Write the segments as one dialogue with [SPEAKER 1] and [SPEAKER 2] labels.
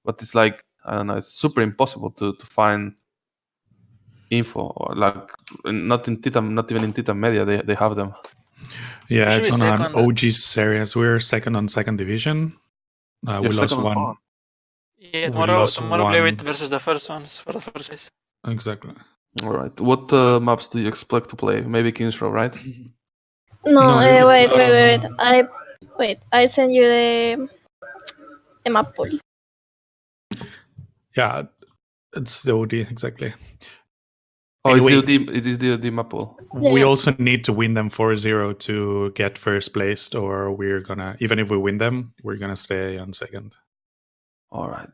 [SPEAKER 1] but it's like, I don't know, it's super impossible to find info, or like not even in Titan Media they have them.
[SPEAKER 2] Yeah,
[SPEAKER 3] Should
[SPEAKER 2] it's
[SPEAKER 3] we
[SPEAKER 2] on an
[SPEAKER 3] second?
[SPEAKER 2] OG series. We're second on second division. We
[SPEAKER 1] You're
[SPEAKER 2] lost
[SPEAKER 1] second on-
[SPEAKER 2] one.
[SPEAKER 3] Yeah,
[SPEAKER 2] We lost
[SPEAKER 3] tomorrow play
[SPEAKER 2] one.
[SPEAKER 3] with versus the first ones for the first place.
[SPEAKER 2] Exactly.
[SPEAKER 1] All right. What maps do you expect to play? Maybe Kingsrow, right?
[SPEAKER 4] No,
[SPEAKER 2] it's,
[SPEAKER 4] wait. I send you the map pool.
[SPEAKER 2] Yeah, it's the OD, exactly.
[SPEAKER 1] Oh,
[SPEAKER 2] Anyway.
[SPEAKER 1] it is the OD map pool.
[SPEAKER 2] We
[SPEAKER 4] Yeah.
[SPEAKER 2] also need to win them 4-0 to get first placed, or we're gonna, even if we win them, we're gonna stay on second.
[SPEAKER 1] All right.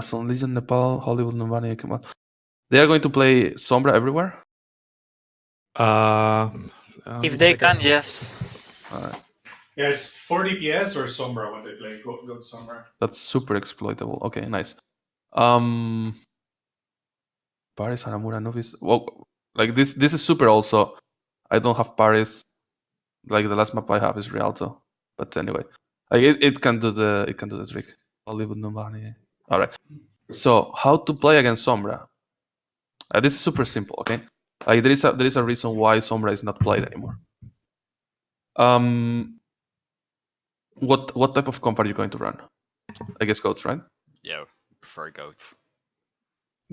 [SPEAKER 1] Sun Legion, Nepal, Hollywood, Nuvani, come on. They are going to play Sombra everywhere?
[SPEAKER 3] If they can, yes.
[SPEAKER 1] All right.
[SPEAKER 2] Yeah, it's 4 DPS or Sombra when they play Go Sombra.
[SPEAKER 1] That's super exploitable. Okay, nice. Paris, Hanamura, Novice. Well, like this is super also. I don't have Paris. Like the last map I have is Rialto. But anyway, like it can do the trick. Hollywood, Nuvani. All right. So how to play against Sombra? This is super simple, okay? Like there is a reason why Sombra is not played anymore. What type of comp are you going to run? I guess goats, right?
[SPEAKER 5] Yeah, prefer goats.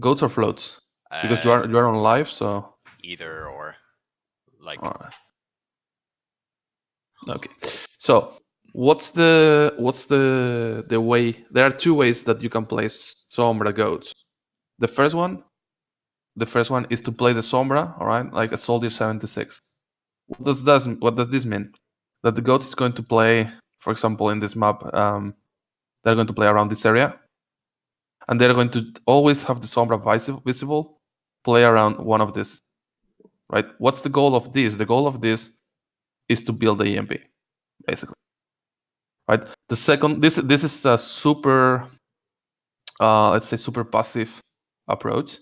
[SPEAKER 1] Goats or floats? Because you are on live, so
[SPEAKER 5] Either or, like.
[SPEAKER 1] All right. Okay. So what's the way? There are two ways that you can play Sombra goats. The first one is to play the Sombra, all right, like a Soldier 76. What does this mean? That the goat is going to play, for example, in this map, they're going to play around this area, and they're going to always have the Sombra visible, play around one of these, right? What's the goal of this? The goal of this is to build the EMP, basically, right? The second, this is a super, let's say, super passive approach.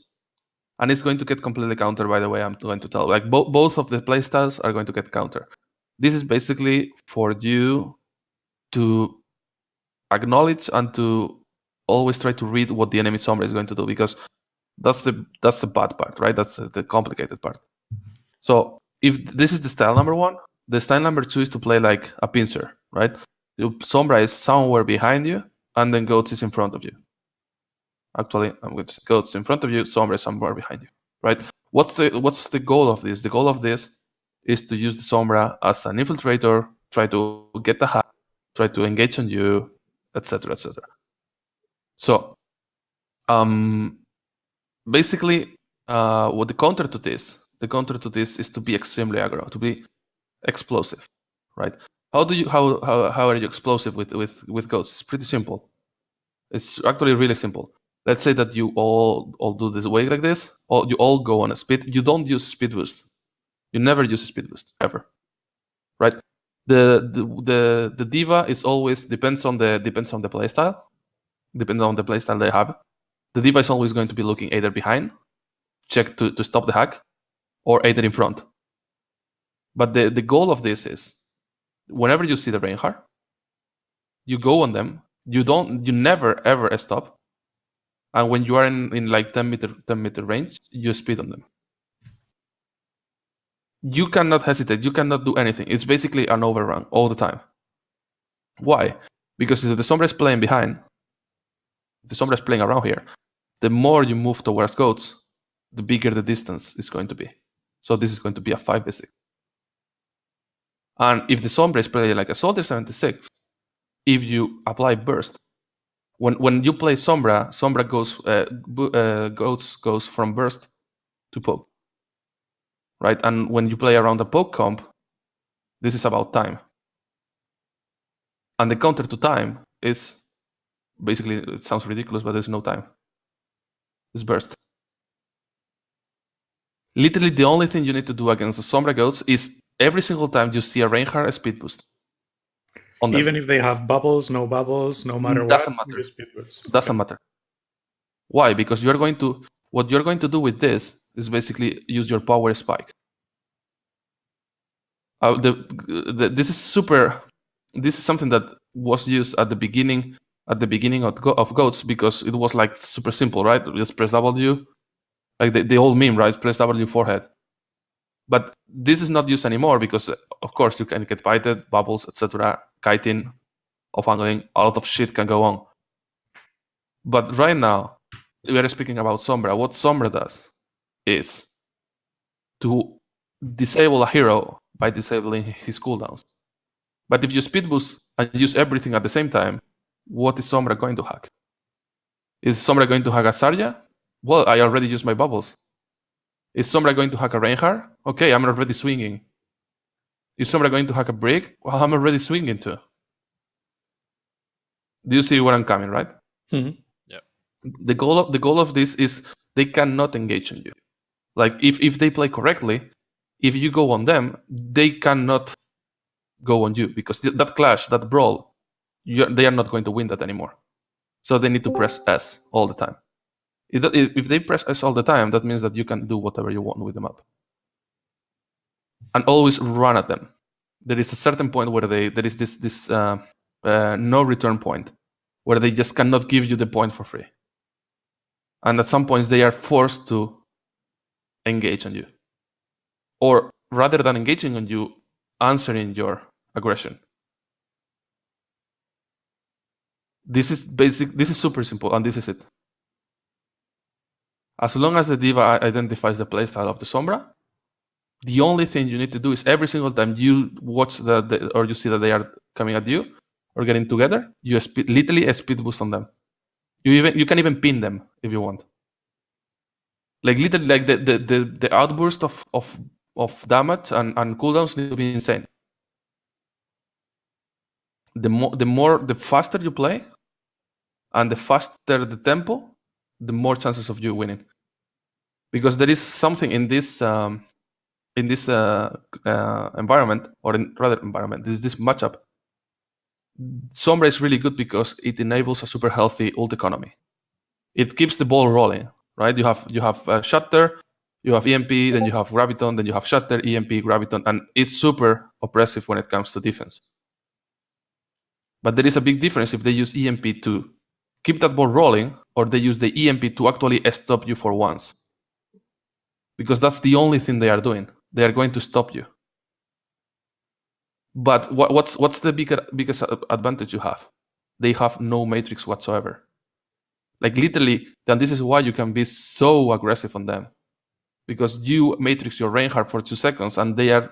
[SPEAKER 1] And it's going to get completely countered, by the way, I'm going to tell. Like both of the playstyles are going to get countered. This is basically for you to acknowledge and to always try to read what the enemy Sombra is going to do, because that's the bad part, right? That's the complicated part. So if this is the style number one, the style number two is to play like a pincer, right? Sombra is somewhere behind you, and then Goats is in front of you. Actually, I'm going to say Goats in front of you, Sombra is somewhere behind you, right? What's the goal of this? The goal of this is to use the Sombra as an infiltrator, try to get the hack, try to engage on you, etc., etc. So, basically, what the counter to this is to be extremely aggro, to be explosive, right? How are you explosive with Goats? It's pretty simple. It's actually really simple. Let's say that you all do this way like this, or you all go on a speed. You don't use speed boost. You never use a speed boost ever, right? The diva is always depends on the playstyle. Depends on the playstyle they have. The diva is always going to be looking either behind, check to stop the hack, or either in front. But the goal of this is, whenever you see the Reinhardt, you go on them. You never ever stop. And when you are in like 10 meter range, you speed on them. You cannot hesitate. You cannot do anything. It's basically an overrun all the time. Why? Because if the Sombra is playing behind, the Sombra is playing around here, the more you move towards Goats, the bigger the distance is going to be. So this is going to be a 5v6. And if the Sombra is playing like a Soldier 76, if you apply burst, when you play Sombra goes from burst to poke, right? And when you play around a poke comp, this is about time. And the counter to time is basically, it sounds ridiculous, but there's no time. It's burst. Literally, the only thing you need to do against the Sombra Goats is every single time you see a Reinhardt, a speed boost.
[SPEAKER 2] Even if they have bubbles, no matter
[SPEAKER 1] doesn't
[SPEAKER 2] what,
[SPEAKER 1] matter.
[SPEAKER 2] speed boost.
[SPEAKER 1] Doesn't matter. Why? Because what you're going to do with this is basically use your power spike. This is something that was used at the beginning at the beginning of Goats because it was like super simple, right? Just press W, like the old meme, right? Press W forehead. But this is not used anymore because, of course, you can get bited, bubbles, etc., kiting, off-angling, a lot of shit can go on. But right now, we are speaking about Sombra. What Sombra does is to disable a hero by disabling his cooldowns. But if you speed boost and use everything at the same time, what is Sombra going to hack? Is Sombra going to hack a Zarya? Well, I already used my bubbles. Is Sombra going to hack a Reinhardt? Okay, I'm already swinging. Is Sombra going to hack a Brig? Well, I'm already swinging too. Do you see where I'm coming, right?
[SPEAKER 2] Mhm.
[SPEAKER 5] Yeah.
[SPEAKER 1] The goal of this is they cannot engage on you. Like if they play correctly, if you go on them, they cannot go on you because that clash, that brawl, they are not going to win that anymore. So they need to press S all the time. If they press S all the time, that means that you can do whatever you want with the map. And always run at them. There is a certain point where there is this no return point where they just cannot give you the point for free. And at some points they are forced to engage on you. Or rather than engaging on you, answering your aggression. This is super simple, and this is it. As long as the D.Va identifies the playstyle of the Sombra, the only thing you need to do is every single time you watch or you see that they are coming at you or getting together, you literally a speed boost on them. You can even pin them if you want. Like literally, like the outburst of damage and cooldowns need to be insane. The faster you play, and the faster the tempo, the more chances of you winning. Because there is something in this environment, or environment, this matchup. Sombra is really good because it enables a super healthy ult economy. It keeps the ball rolling, right? You have Shatter, you have EMP, then you have Graviton, then you have Shatter, EMP, Graviton, and it's super oppressive when it comes to defense. But there is a big difference if they use EMP to keep that ball rolling, or they use the EMP to actually stop you for once. Because that's the only thing they are doing. They are going to stop you. But what's the biggest advantage you have? They have no matrix whatsoever. Like literally, then this is why you can be so aggressive on them. Because you matrix your Reinhardt for 2 seconds and they are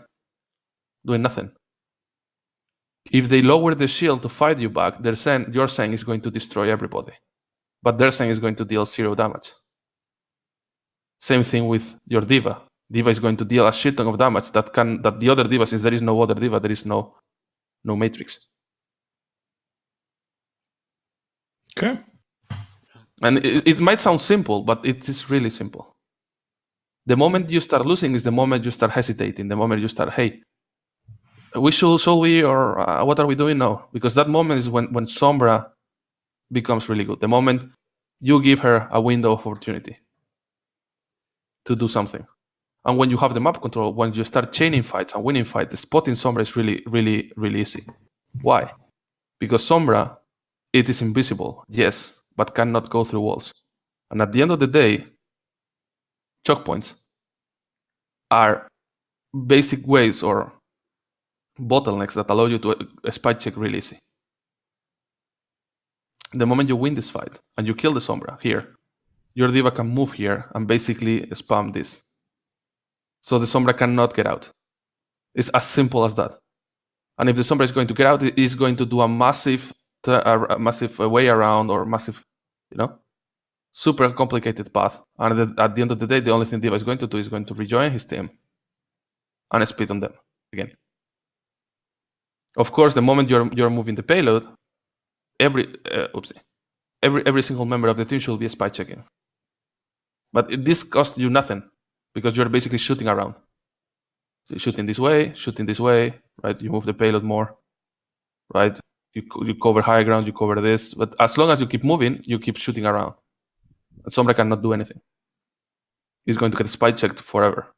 [SPEAKER 1] doing nothing. If they lower the shield to fight you back, your Zheng is going to destroy everybody. But their Zheng is going to deal 0 damage. Same thing with your D.Va. D.Va is going to deal a shit ton of damage that the other D.Va, since there is no other D.Va, there is no matrix.
[SPEAKER 2] Okay.
[SPEAKER 1] And it might sound simple, but it is really simple. The moment you start losing is the moment you start hesitating, the moment you start, hey, shall we, or what are we doing now? Because that moment is when Sombra becomes really good. The moment you give her a window of opportunity to do something. And when you have the map control, when you start chaining fights and winning fights, the spotting Sombra is really, really, really easy. Why? Because Sombra, it is invisible, yes, but cannot go through walls. And at the end of the day, choke points are basic ways or bottlenecks that allow you to spy check really easy. The moment you win this fight and you kill the Sombra here, your D.Va can move here and basically spam this. So the Sombra cannot get out. It's as simple as that. And if the Sombra is going to get out, it is going to do a massive way around, or massive, super complicated path. And at the end of the day, the only thing D.Va is going to do is going to rejoin his team and split on them again. Of course, the moment you're moving the payload, every single member of the team should be spy checking. But this costs you nothing because you're basically shooting around. So you're shooting this way, right? You move the payload more, right? You cover high ground, you cover this. But as long as you keep moving, you keep shooting around. And Sombra cannot do anything. He's going to get spy checked forever.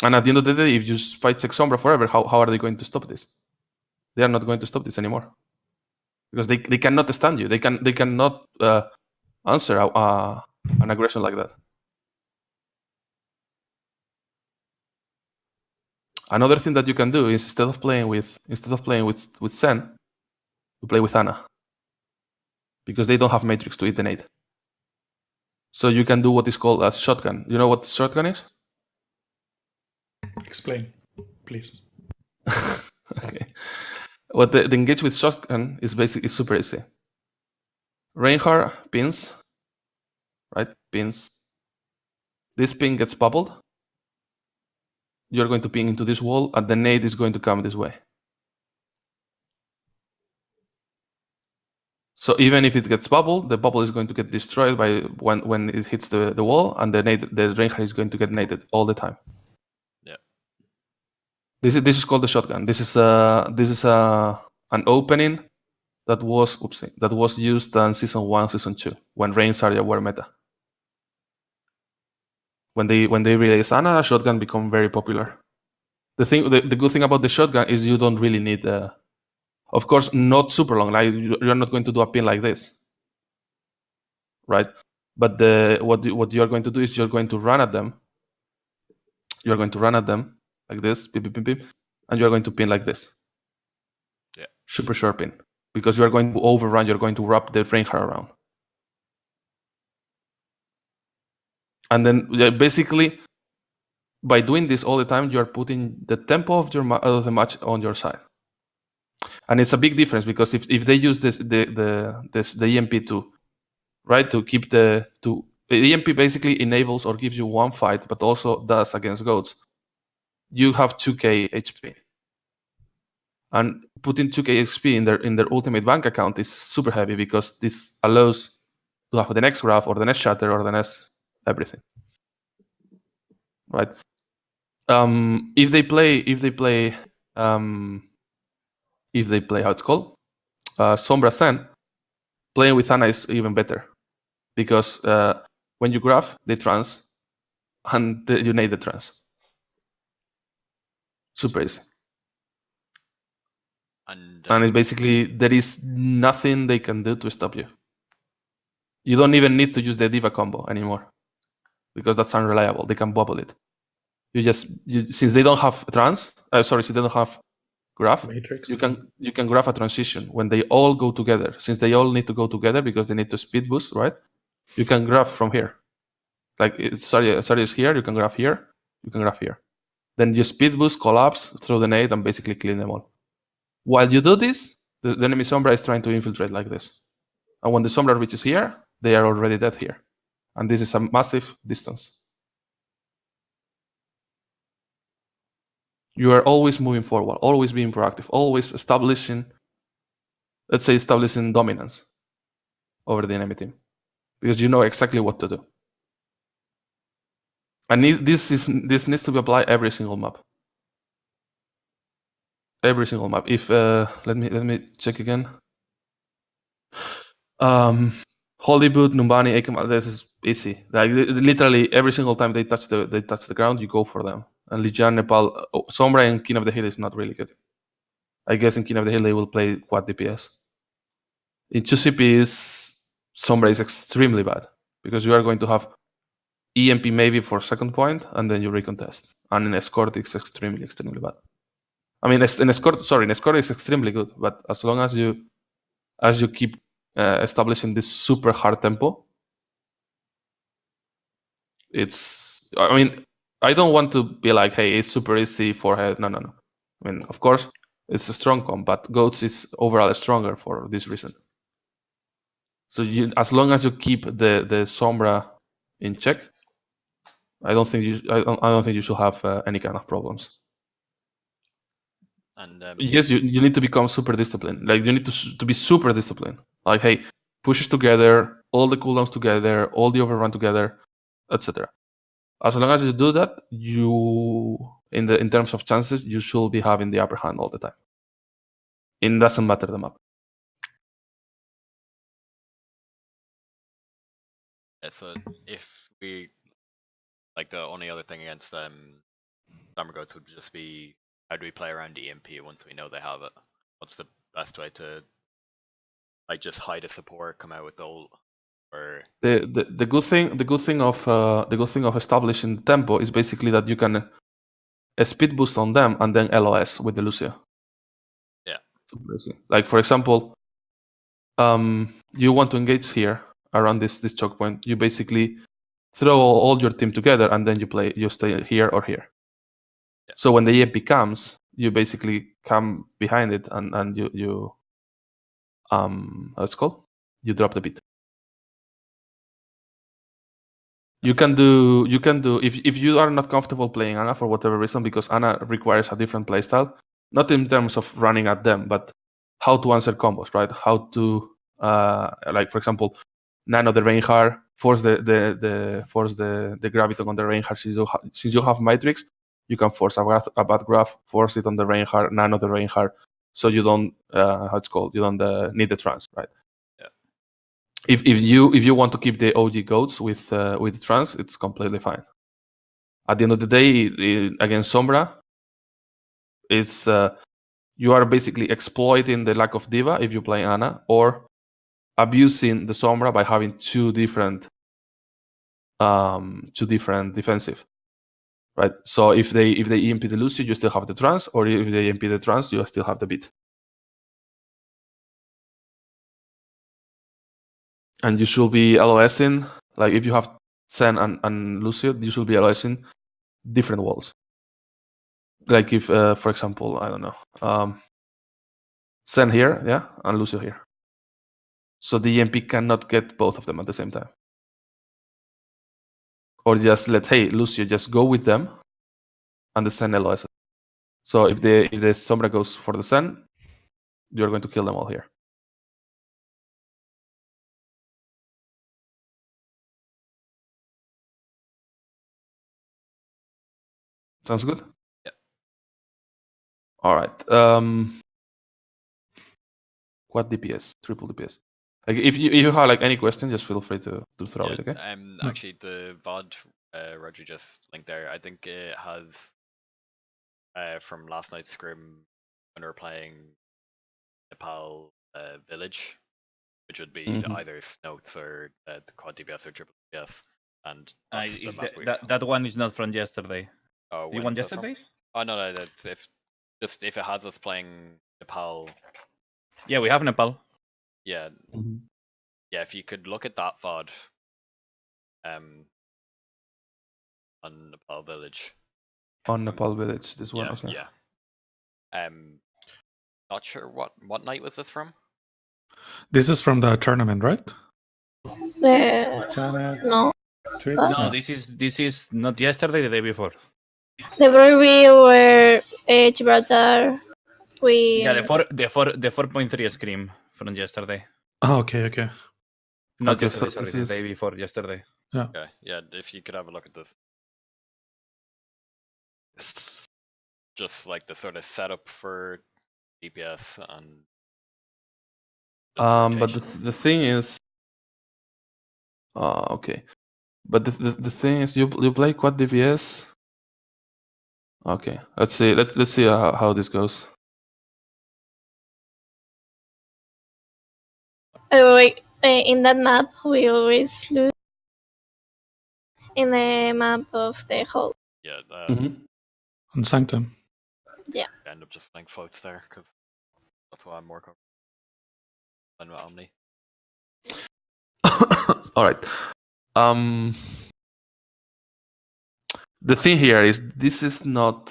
[SPEAKER 1] And at the end of the day, if you spy check Sombra forever, how are they going to stop this? They are not going to stop this anymore. because they cannot stand you. They cannot answer an aggression like that. Another thing that you can do is instead of playing with Sen, you play with Ana, because they don't have Matrix to eat the nade. So you can do what is called a shotgun. You know what shotgun is?
[SPEAKER 2] Explain, please.
[SPEAKER 1] Okay. What the engage with shotgun is basically super easy. Reinhardt pins, right? Pins. This pin gets bubbled. You're going to ping into this wall, and the nade is going to come this way. So even if it gets bubbled, the bubble is going to get destroyed by when it hits the wall, and the Reinhardt is going to get naded all the time.
[SPEAKER 5] Yeah.
[SPEAKER 1] This is called the shotgun. This is an opening that was used in season 1, season 2, when Reign Zarya were meta. When they released Ana, shotgun become very popular. The good thing about the shotgun is you don't really need, of course, not super long. Like you're not going to do a pin like this, right? But what you are going to do is you're going to run at them. You're going to run at them like this, beep, beep, beep, beep, and you're going to pin like this.
[SPEAKER 5] Yeah.
[SPEAKER 1] Super short pin, because you are going to overrun. You're going to wrap the Reinhardt around. And then basically, by doing this all the time, you are putting the tempo of the match on your side. And it's a big difference, because if they use the EMP to keep the EMP basically enables or gives you one fight, but also does against goats. You have 2k HP, and putting 2k HP in their ultimate bank account is super heavy, because this allows to have the next graph or the next shatter or the next everything. Right. If they play how it's called, Sombra Sen, playing with Ana is even better, because when you graph, they trans, and you nade the trans. Super easy.
[SPEAKER 5] And
[SPEAKER 1] And it's basically, there is nothing they can do to stop you. You don't even need to use the D.Va combo anymore, because that's unreliable. They can bubble it. Since they don't have since they don't have graph,
[SPEAKER 2] Matrix.
[SPEAKER 1] you can graph a transition when they all go together. Since they all need to go together because they need to speed boost, right? You can graph from here. Like sorry is here, you can graph here, you can graph here. Then you speed boost, collapse, throw the nade, and basically clean them all. While you do this, the enemy Sombra is trying to infiltrate like this. And when the Sombra reaches here, they are already dead here. And this is a massive distance. You are always moving forward, always being proactive, always establishing dominance over the enemy team, because you know exactly what to do. And this needs to be applied every single map. Every single map. If let me check again. Hollywood, Numbani, Akam, this is easy. Like literally every single time they touch the ground, you go for them. And Lijiang, Nepal, Sombra and King of the Hill is not really good. I guess in King of the Hill they will play quad DPS. In 2 CPs, Sombra is extremely bad, because you are going to have EMP maybe for second point, and then you recontest. And in Escort, it's extremely, extremely bad. I mean, in Escort is extremely good, but as long as you keep establishing this super hard tempo, I mean, I don't want to be like, hey, it's super easy forehead. No. I mean, of course, it's a strong comp, but Goats is overall stronger for this reason. So as long as you keep the Sombra in check, I don't think you should have any kind of problems.
[SPEAKER 5] And
[SPEAKER 1] yes, you need to become super disciplined. Like you need to be super disciplined. Like, hey, pushes together, all the cooldowns together, all the overrun together, etc. As long as you do that, in terms of chances, you should be having the upper hand all the time. It doesn't matter the map.
[SPEAKER 5] yeah, so if we like, the only other thing against Summer Goats would just be, how do we play around EMP once we know they have it? What's the best way to like just hide a support, come out with ult, or
[SPEAKER 1] The good thing of establishing tempo is basically that you can speed boost on them and then LOS with the Lucio.
[SPEAKER 5] Yeah.
[SPEAKER 1] Like for example, you want to engage here around this choke point. You basically throw all your team together and then you stay here or here.
[SPEAKER 5] yeah.
[SPEAKER 1] So when the EMP comes, you basically come behind it and you what's it called? You drop the beat. You can do if you are not comfortable playing Ana for whatever reason, because Ana requires a different playstyle, not in terms of running at them, but how to answer combos, right? How to like for example, nano the Reinhardt, force the Graviton on the Reinhardt. Since you have Matrix, you can force a bad graph, force it on the Reinhardt, nano the Reinhardt, so you don't how it's called, you don't need the trance, right? If you want to keep the OG goats with trans, it's completely fine. At the end of the day, against Sombra, it's you are basically exploiting the lack of diva if you play Ana, or abusing the Sombra by having two different defensive, right? So if they EMP the Lucio, you still have the trans, or if they EMP the trans, you still have the beat. And you should be LOSing, like if you have Sen and Lucio, you should be LOSing different walls. Like if, for example, I don't know, Sen here, yeah, and Lucio here. So the EMP cannot get both of them at the same time. Or just hey, Lucio, just go with them, and the Sen LOS. So if the Sombra goes for the Sen, you're going to kill them all here. Sounds good?
[SPEAKER 5] Yeah.
[SPEAKER 1] All right. Quad DPS, triple DPS. Like if you have like any question, just feel free to throw it. Okay.
[SPEAKER 5] Actually, the VOD Roger just linked there. I think it has from last night's scrim when we were playing Nepal Village, which would be either Snows or the Quad DPS or triple DPS. And
[SPEAKER 6] that one is not from yesterday.
[SPEAKER 5] Oh,
[SPEAKER 6] Do you want yesterday's?
[SPEAKER 5] Oh no, that's if it has us playing Nepal.
[SPEAKER 6] Yeah, we have Nepal.
[SPEAKER 5] Yeah, yeah. If you could look at that VOD, on Nepal Village.
[SPEAKER 1] On Nepal Village, this one.
[SPEAKER 5] Yeah,
[SPEAKER 1] okay.
[SPEAKER 5] yeah. Not sure what night was this from.
[SPEAKER 2] This is from the tournament, right?
[SPEAKER 4] No.
[SPEAKER 6] No, this is not yesterday. The day before.
[SPEAKER 4] The very we were Gibraltar.
[SPEAKER 6] Yeah, the 4.3 scream from yesterday.
[SPEAKER 2] Oh, okay.
[SPEAKER 6] Not
[SPEAKER 1] Okay,
[SPEAKER 6] yesterday,
[SPEAKER 1] so
[SPEAKER 6] sorry, the day before yesterday.
[SPEAKER 2] Yeah.
[SPEAKER 5] Okay, yeah. If you could have a look at this, just like the sort of setup for DPS and.
[SPEAKER 1] But the thing is, okay. But the thing is, you play Quad DPS. Okay, let's see. Let's see how this goes.
[SPEAKER 4] In that map, we always lose. In the map of the whole.
[SPEAKER 5] Yeah.
[SPEAKER 2] On Sanctum.
[SPEAKER 4] Yeah.
[SPEAKER 5] I end up just playing floats there because that's why I'm more comfortable than with Omni.
[SPEAKER 1] All right. The thing here is this is not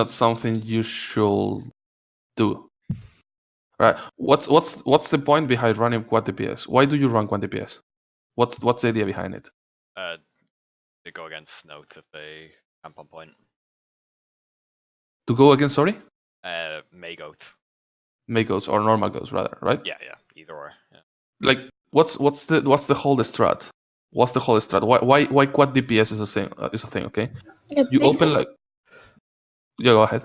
[SPEAKER 1] something you should do. Right? What's the point behind running Quad DPS? Why do you run Quad DPS? What's the idea behind it?
[SPEAKER 5] To go against Snows if they camp on point.
[SPEAKER 1] To go against, sorry?
[SPEAKER 5] Maygoats.
[SPEAKER 1] Maygoats or normal goats rather, right?
[SPEAKER 5] Yeah, either or. Yeah.
[SPEAKER 1] Like what's the whole strat? What's the whole strat? Why Quad DPS is a thing, okay? You open like. Yeah, go ahead.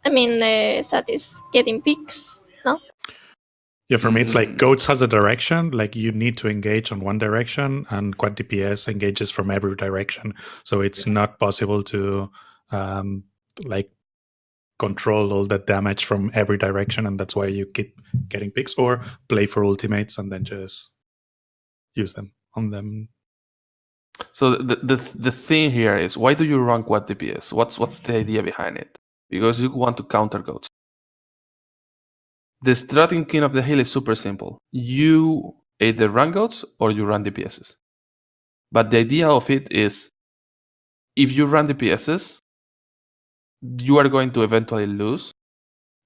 [SPEAKER 4] I mean, the stat is getting picks, no?
[SPEAKER 2] Yeah, for me, it's like Goats has a direction. Like you need to engage on one direction, and Quad DPS engages from every direction. So it's not possible to like control all the damage from every direction, and that's why you keep getting picks, or play for ultimates and then just use them on them.
[SPEAKER 1] So the thing here is, why do you run quad DPS? What's the idea behind it? Because you want to counter goats. The strat in King of the Hill is super simple. You either run goats or you run DPSs. But the idea of it is, if you run DPSs, you are going to eventually lose,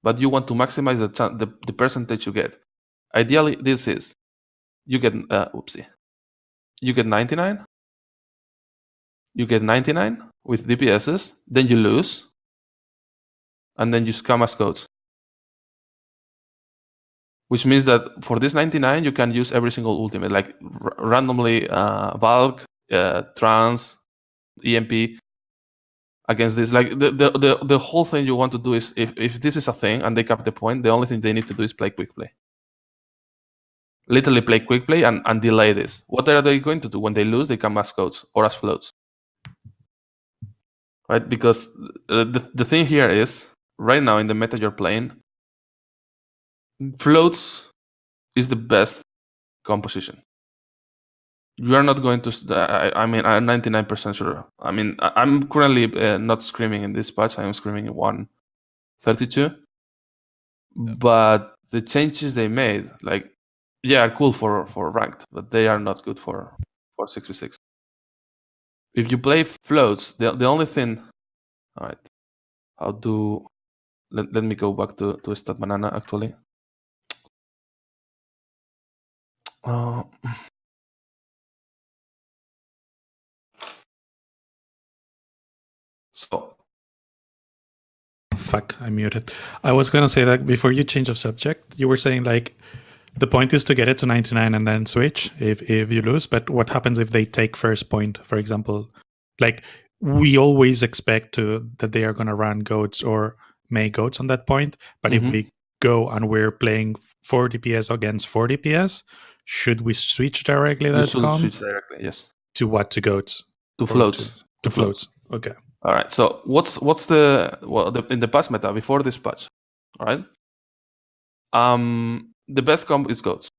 [SPEAKER 1] but you want to maximize the percentage you get. Ideally, this is, you get you get 99. You get 99 with DPSs, then you lose, and then you scam as goats. Which means that for this 99, you can use every single ultimate, like randomly Valk, Trance, EMP against this. Like the whole thing you want to do is, if this is a thing and they cap the point, the only thing they need to do is play quick play. Literally play quick play and delay this. What are they going to do? When they lose, they come as goats or as floats. Right? Because the thing here is, right now in the meta you're playing, floats is the best composition. You are not going to. I mean, I'm 99% sure. I mean, I'm currently not screaming in this patch. I am screaming in 1.32. But the changes they made, like, yeah, are cool for ranked, but they are not good for 6v6. If you play floats, the only thing. All right, how do? Let me go back to Stat Banana actually. So.
[SPEAKER 2] Fuck, I muted. I was going to say that before you change of subject, you were saying like the point is to get it to 99 and then switch if you lose. But what happens if they take first point, for example? Like we always expect that they are going to run goats or make goats on that point. But if we go and we're playing 4 DPS against 4 DPS, should we switch directly?
[SPEAKER 1] You should switch directly, yes.
[SPEAKER 2] To what? To goats?
[SPEAKER 1] To floats.
[SPEAKER 2] To floats. Okay.
[SPEAKER 1] All right. So what's in the past meta before this patch? All right. The best comp is goats,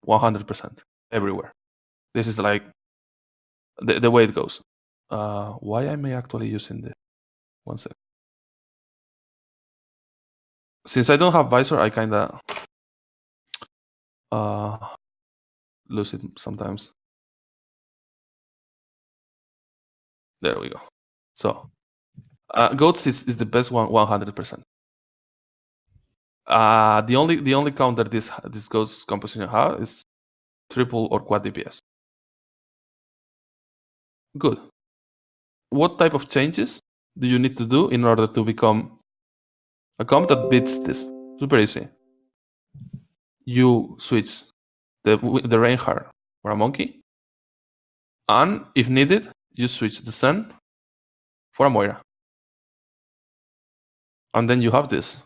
[SPEAKER 1] 100% everywhere. This is like the way it goes. Why am I actually using this? One sec. Since I don't have visor, I kinda lose it sometimes. There we go. So, goats is the best one, 100%. The only counter this goats composition have is triple or quad DPS. Good. What type of changes do you need to do in order to become a comp that beats this? Super easy. You switch the Reinhardt for a monkey, and if needed, you switch the Sun for a Moira. And then you have this.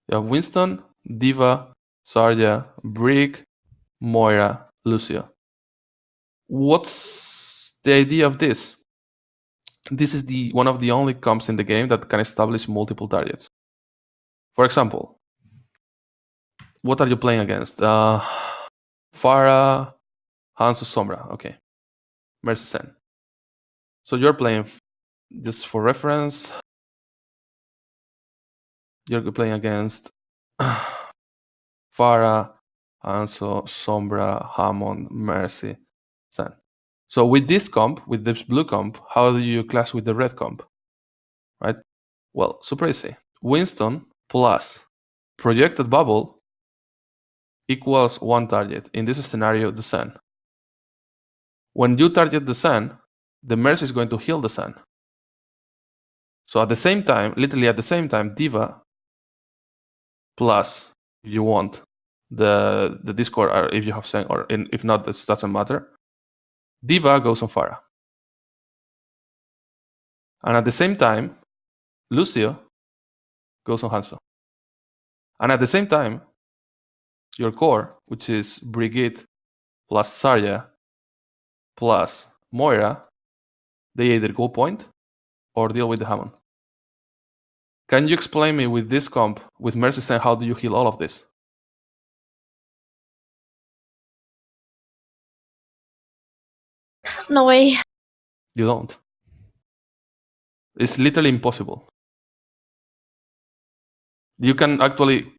[SPEAKER 1] You have Winston, D.Va, Zarya, Brig, Moira, Lucio. What's the idea of this? This is one of the only comps in the game that can establish multiple targets. For example, what are you playing against? Pharah, Hanzo, Sombra. Okay. Mercy Sen. So you're playing, just for reference, you're playing against Pharah, Hanzo, Sombra, Hammond, Mercy, Sen. So with this comp, with this blue comp, how do you clash with the red comp? Right? Well, super easy. Winston plus projected bubble equals one target. In this scenario, the Sun. When you target the Sun, the Mercy is going to heal the Sun. So at the same time, literally at the same time, D.Va plus, if you want, the Discord, or if you have Sen, or if not, this doesn't matter. D.Va goes on Pharah. And at the same time, Lucio goes on Hanzo. And at the same time, your core, which is Brigitte plus Zarya plus Moira, they either go point or deal with the Hammond. Can you explain me with this comp, with Mercy Sen, how do you heal all of this?
[SPEAKER 4] No way.
[SPEAKER 1] You don't. It's literally impossible. You can actually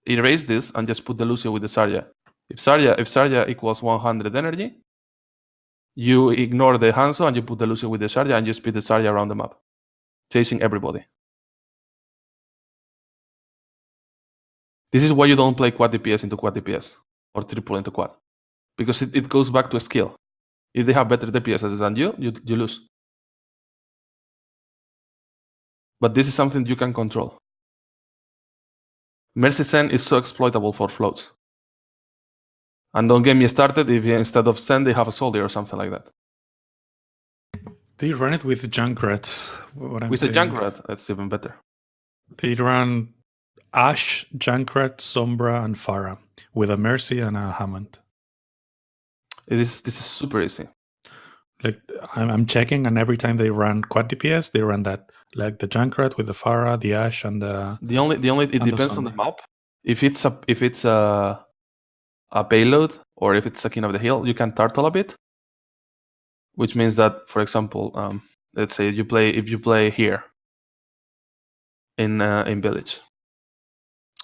[SPEAKER 1] erase this and just put the Lucio with the Zarya. If Zarya equals 100 energy, you ignore the Hanzo and you put the Lucio with the Zarya and you speed the Zarya around the map, chasing everybody. This is why you don't play quad DPS into quad DPS or triple into quad, because it goes back to a skill. If they have better DPS than you lose. But this is something you can control. Mercy Sen is so exploitable for floats. And don't get me started if instead of Sen they have a soldier or something like that.
[SPEAKER 2] They run it with Junkrat.
[SPEAKER 1] With the Junkrat, that's even better.
[SPEAKER 2] They run Ashe, Junkrat, Sombra, and Pharah with a Mercy and a Hammond.
[SPEAKER 1] This is super easy.
[SPEAKER 2] Like I'm checking, and every time they run quad DPS, they run that, like the Junkrat with the Pharah, the Ashe, and the.
[SPEAKER 1] The only it depends on the map. If it's a payload or if it's a King of the Hill, you can turtle a bit, which means that, for example, let's say if you play here in village,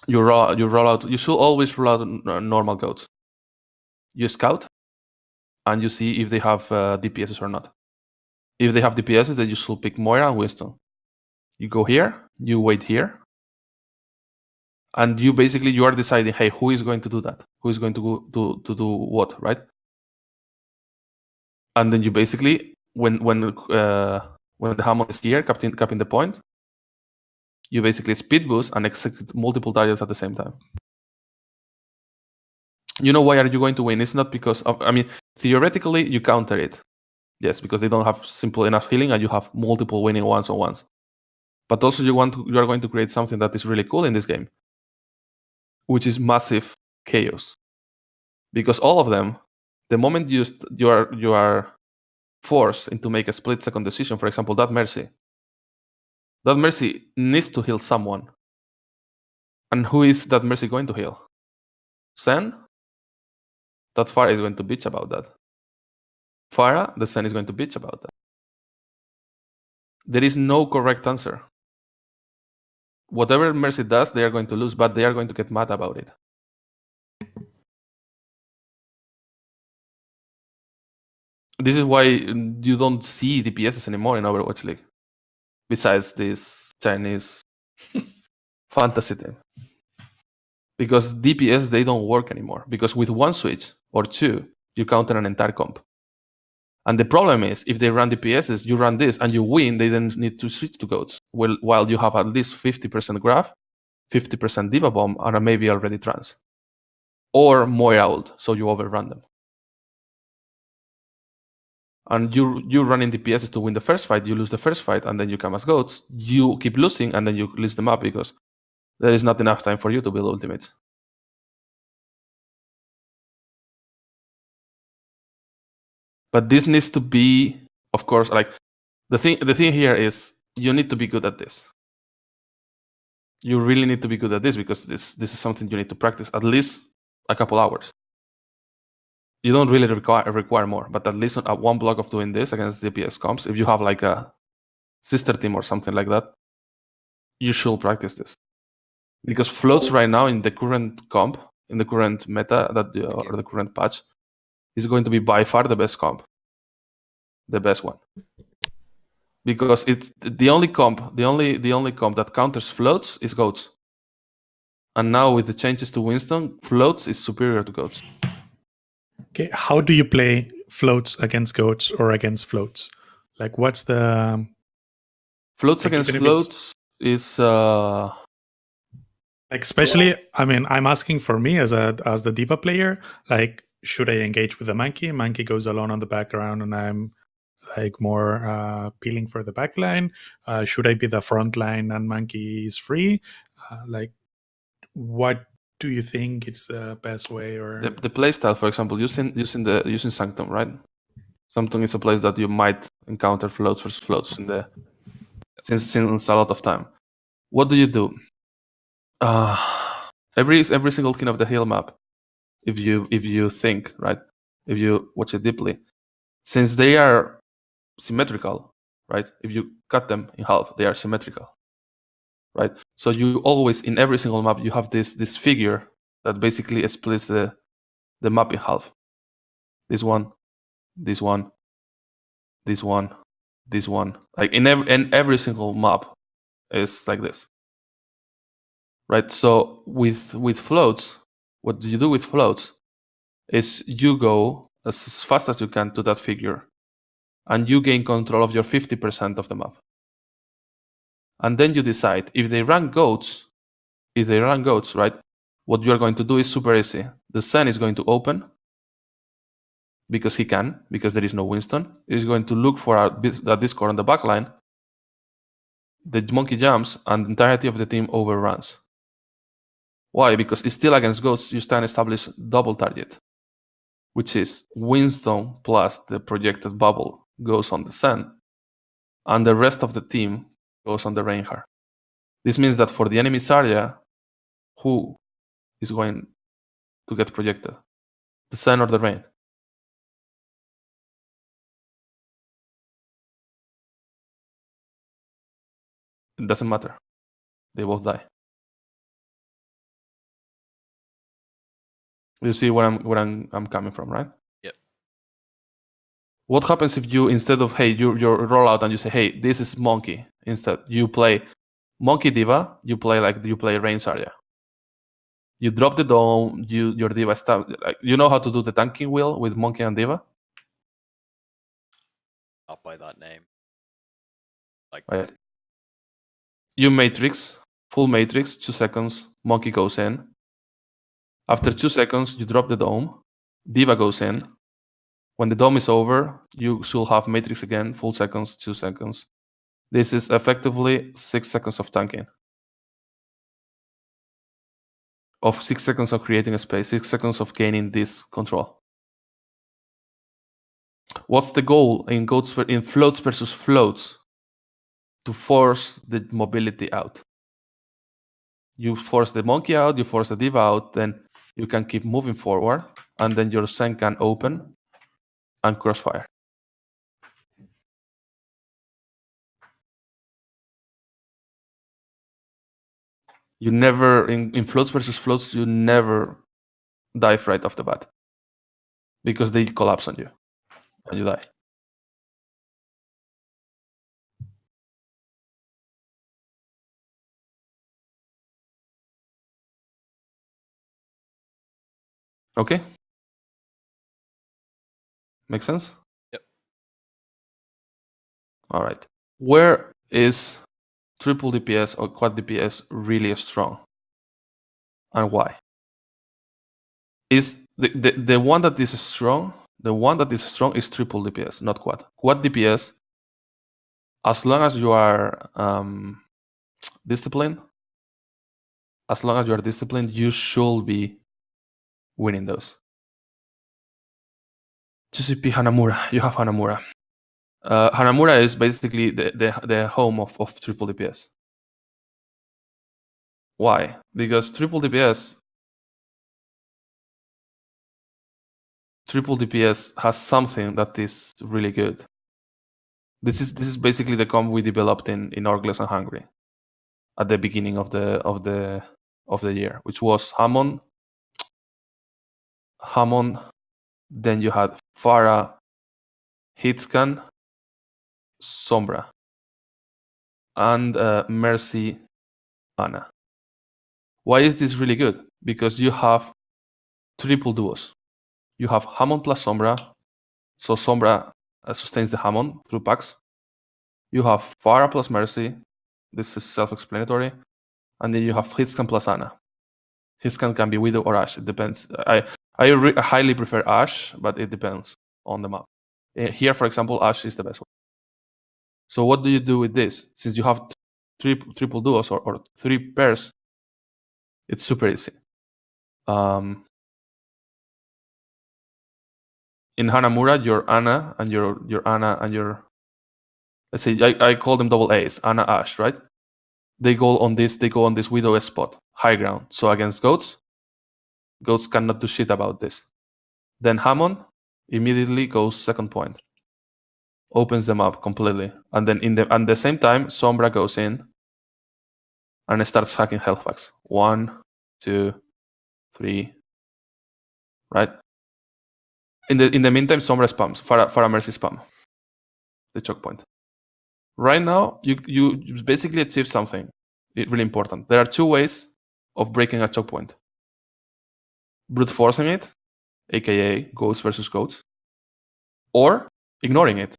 [SPEAKER 1] you roll out. You should always roll out normal goats. You scout, and you see if they have DPSs or not. If they have DPSs, then you should pick Moira and Winston. You go here, you wait here, and you are deciding, hey, who is going to do that? Who is going to do what, right? And then you basically, when the Hammond is here, capping the point, you basically speed boost and execute multiple targets at the same time. You know why are you going to win? It's not because of, theoretically you counter it. Yes, because they don't have simple enough healing and you have multiple winning one-on-ones. But also you are going to create something that is really cool in this game, which is massive chaos. Because all of them, the moment you are forced into make a split-second decision, for example, that Mercy needs to heal someone. And who is that Mercy going to heal? Sen? That Pharah is going to bitch about that. Pharah, the Sen is going to bitch about that. There is no correct answer. Whatever Mercy does, they are going to lose, but they are going to get mad about it. This is why you don't see DPSs anymore in Overwatch League. Besides this Chinese fantasy team. Because DPS, they don't work anymore. Because with one switch or two, you counter an entire comp. And the problem is, if they run DPSs, you run this and you win, they then need to switch to goats. While you have at least 50% Graph, 50% Diva Bomb, and maybe already Trance. Or Moira ult, so you overrun them. And you running DPSs to win the first fight, you lose the first fight, and then you come as goats. You keep losing, and then you lose them up because there is not enough time for you to build ultimates. But this needs to be, of course, like the thing here is you need to be good at this. You really need to be good at this because this is something you need to practice at least a couple hours. You don't really require more, but at least one block of doing this against DPS comps, if you have like a sister team or something like that, you should practice this. Because floats right now in the current comp, in the current meta or the current patch, is going to be by far the best comp. The best one. Because it's the only comp that counters floats is goats. And now with the changes to Winston, floats is superior to goats.
[SPEAKER 2] Okay, how do you play floats against goats or against floats? Like, what's the
[SPEAKER 1] floats against floats is
[SPEAKER 2] like, especially? I mean, I'm asking for me as the Diva player. Like, should I engage with the Monkey? Monkey goes alone on the background, and I'm like more peeling for the backline. Should I be the front line and Monkey is free? Like, what do you think is the best way? Or
[SPEAKER 1] the playstyle, for example, using Sanctum, right? Sanctum is a place that you might encounter floats versus floats since a lot of time. what do you do? Every single king of the hill map, if you think, right, if you watch it deeply, since they are symmetrical, right? If you cut them in half, they are symmetrical, right? So you always, in every single map, you have this figure that basically splits the map in half. This one, this one, this one, this one. Like in every single map is like this, right? So with floats, what do you do with floats is you go as fast as you can to that figure, and you gain control of your 50% of the map. And then you decide if they run goats, right? What you are going to do is super easy. The Sen is going to open because he can, because there is no Winston. He's going to look for a Discord on the backline. The monkey jumps and the entirety of the team overruns. Why? Because it's still against ghosts, you stand establish double target, which is Winston plus the projected bubble goes on the Sen, and the rest of the team goes on the Reinhardt. This means that for the enemy Zarya, who is going to get projected? The Sen or the Rain? It doesn't matter. They both die. You see where I'm coming from, right?
[SPEAKER 5] Yep.
[SPEAKER 1] What happens if you, instead of, hey, you roll out and you say, hey, this is Monkey, instead you play Monkey D.Va, you play Rain Zarya. You drop the dome, your D.Va stuff. Like, you know how to do the tanking wheel with Monkey and D.Va?
[SPEAKER 5] Not by that name. Like
[SPEAKER 1] Right. You matrix, full matrix, 2 seconds, Monkey goes in. After 2 seconds, you drop the dome, D.Va goes in. When the dome is over, you should have matrix again, full seconds, 2 seconds. This is effectively 6 seconds of tanking. Of 6 seconds of creating a space, 6 seconds of gaining this control. What's the goal in floats versus floats? To force the mobility out. You force the monkey out, you force the D.Va out, then you can keep moving forward, and then your Sen can open and crossfire. You never, in floats versus floats, you never dive right off the bat. Because they collapse on you, and you die. Okay? Make sense?
[SPEAKER 5] Yep.
[SPEAKER 1] All right. Where is triple DPS or quad DPS really strong? And why? Is the one that is strong, is triple DPS, not quad. Quad DPS, as long as you are disciplined, you should be winning those. GCP Hanamura, you have Hanamura. Hanamura is basically the home of triple DPS. Why? Because triple DPS has something that is really good. This is basically the comp we developed in Orgles and Hungry at the beginning of the year, which was Hammond. Then you had Pharah, Hitscan, Sombra, and Mercy, Ana. Why is this really good? Because you have triple duos. You have Hammond plus Sombra, so Sombra sustains the Hammond through packs. You have Pharah plus Mercy, this is self-explanatory, and then you have Hitscan plus Ana. Hitscan can be Widow or Ashe, it depends. I highly prefer Ashe, but it depends on the map. Here, for example, Ashe is the best one. So what do you do with this? Since you have triple duos or 3 pairs, it's super easy. In Hanamura, your Ana and your let's say I call them double A's, Ana Ashe, right? they go on this widow spot, high ground. So against goats cannot do shit about this. Then Hammond immediately goes second point, opens them up completely, and then at the same time, Sombra goes in and starts hacking health packs. 1, 2, 3, right? In the meantime, Sombra spams. Farah Mercy spam the choke point. Right now, you basically achieve something really important. There are two ways of breaking a choke point: brute forcing it, aka goats versus goats, or ignoring it,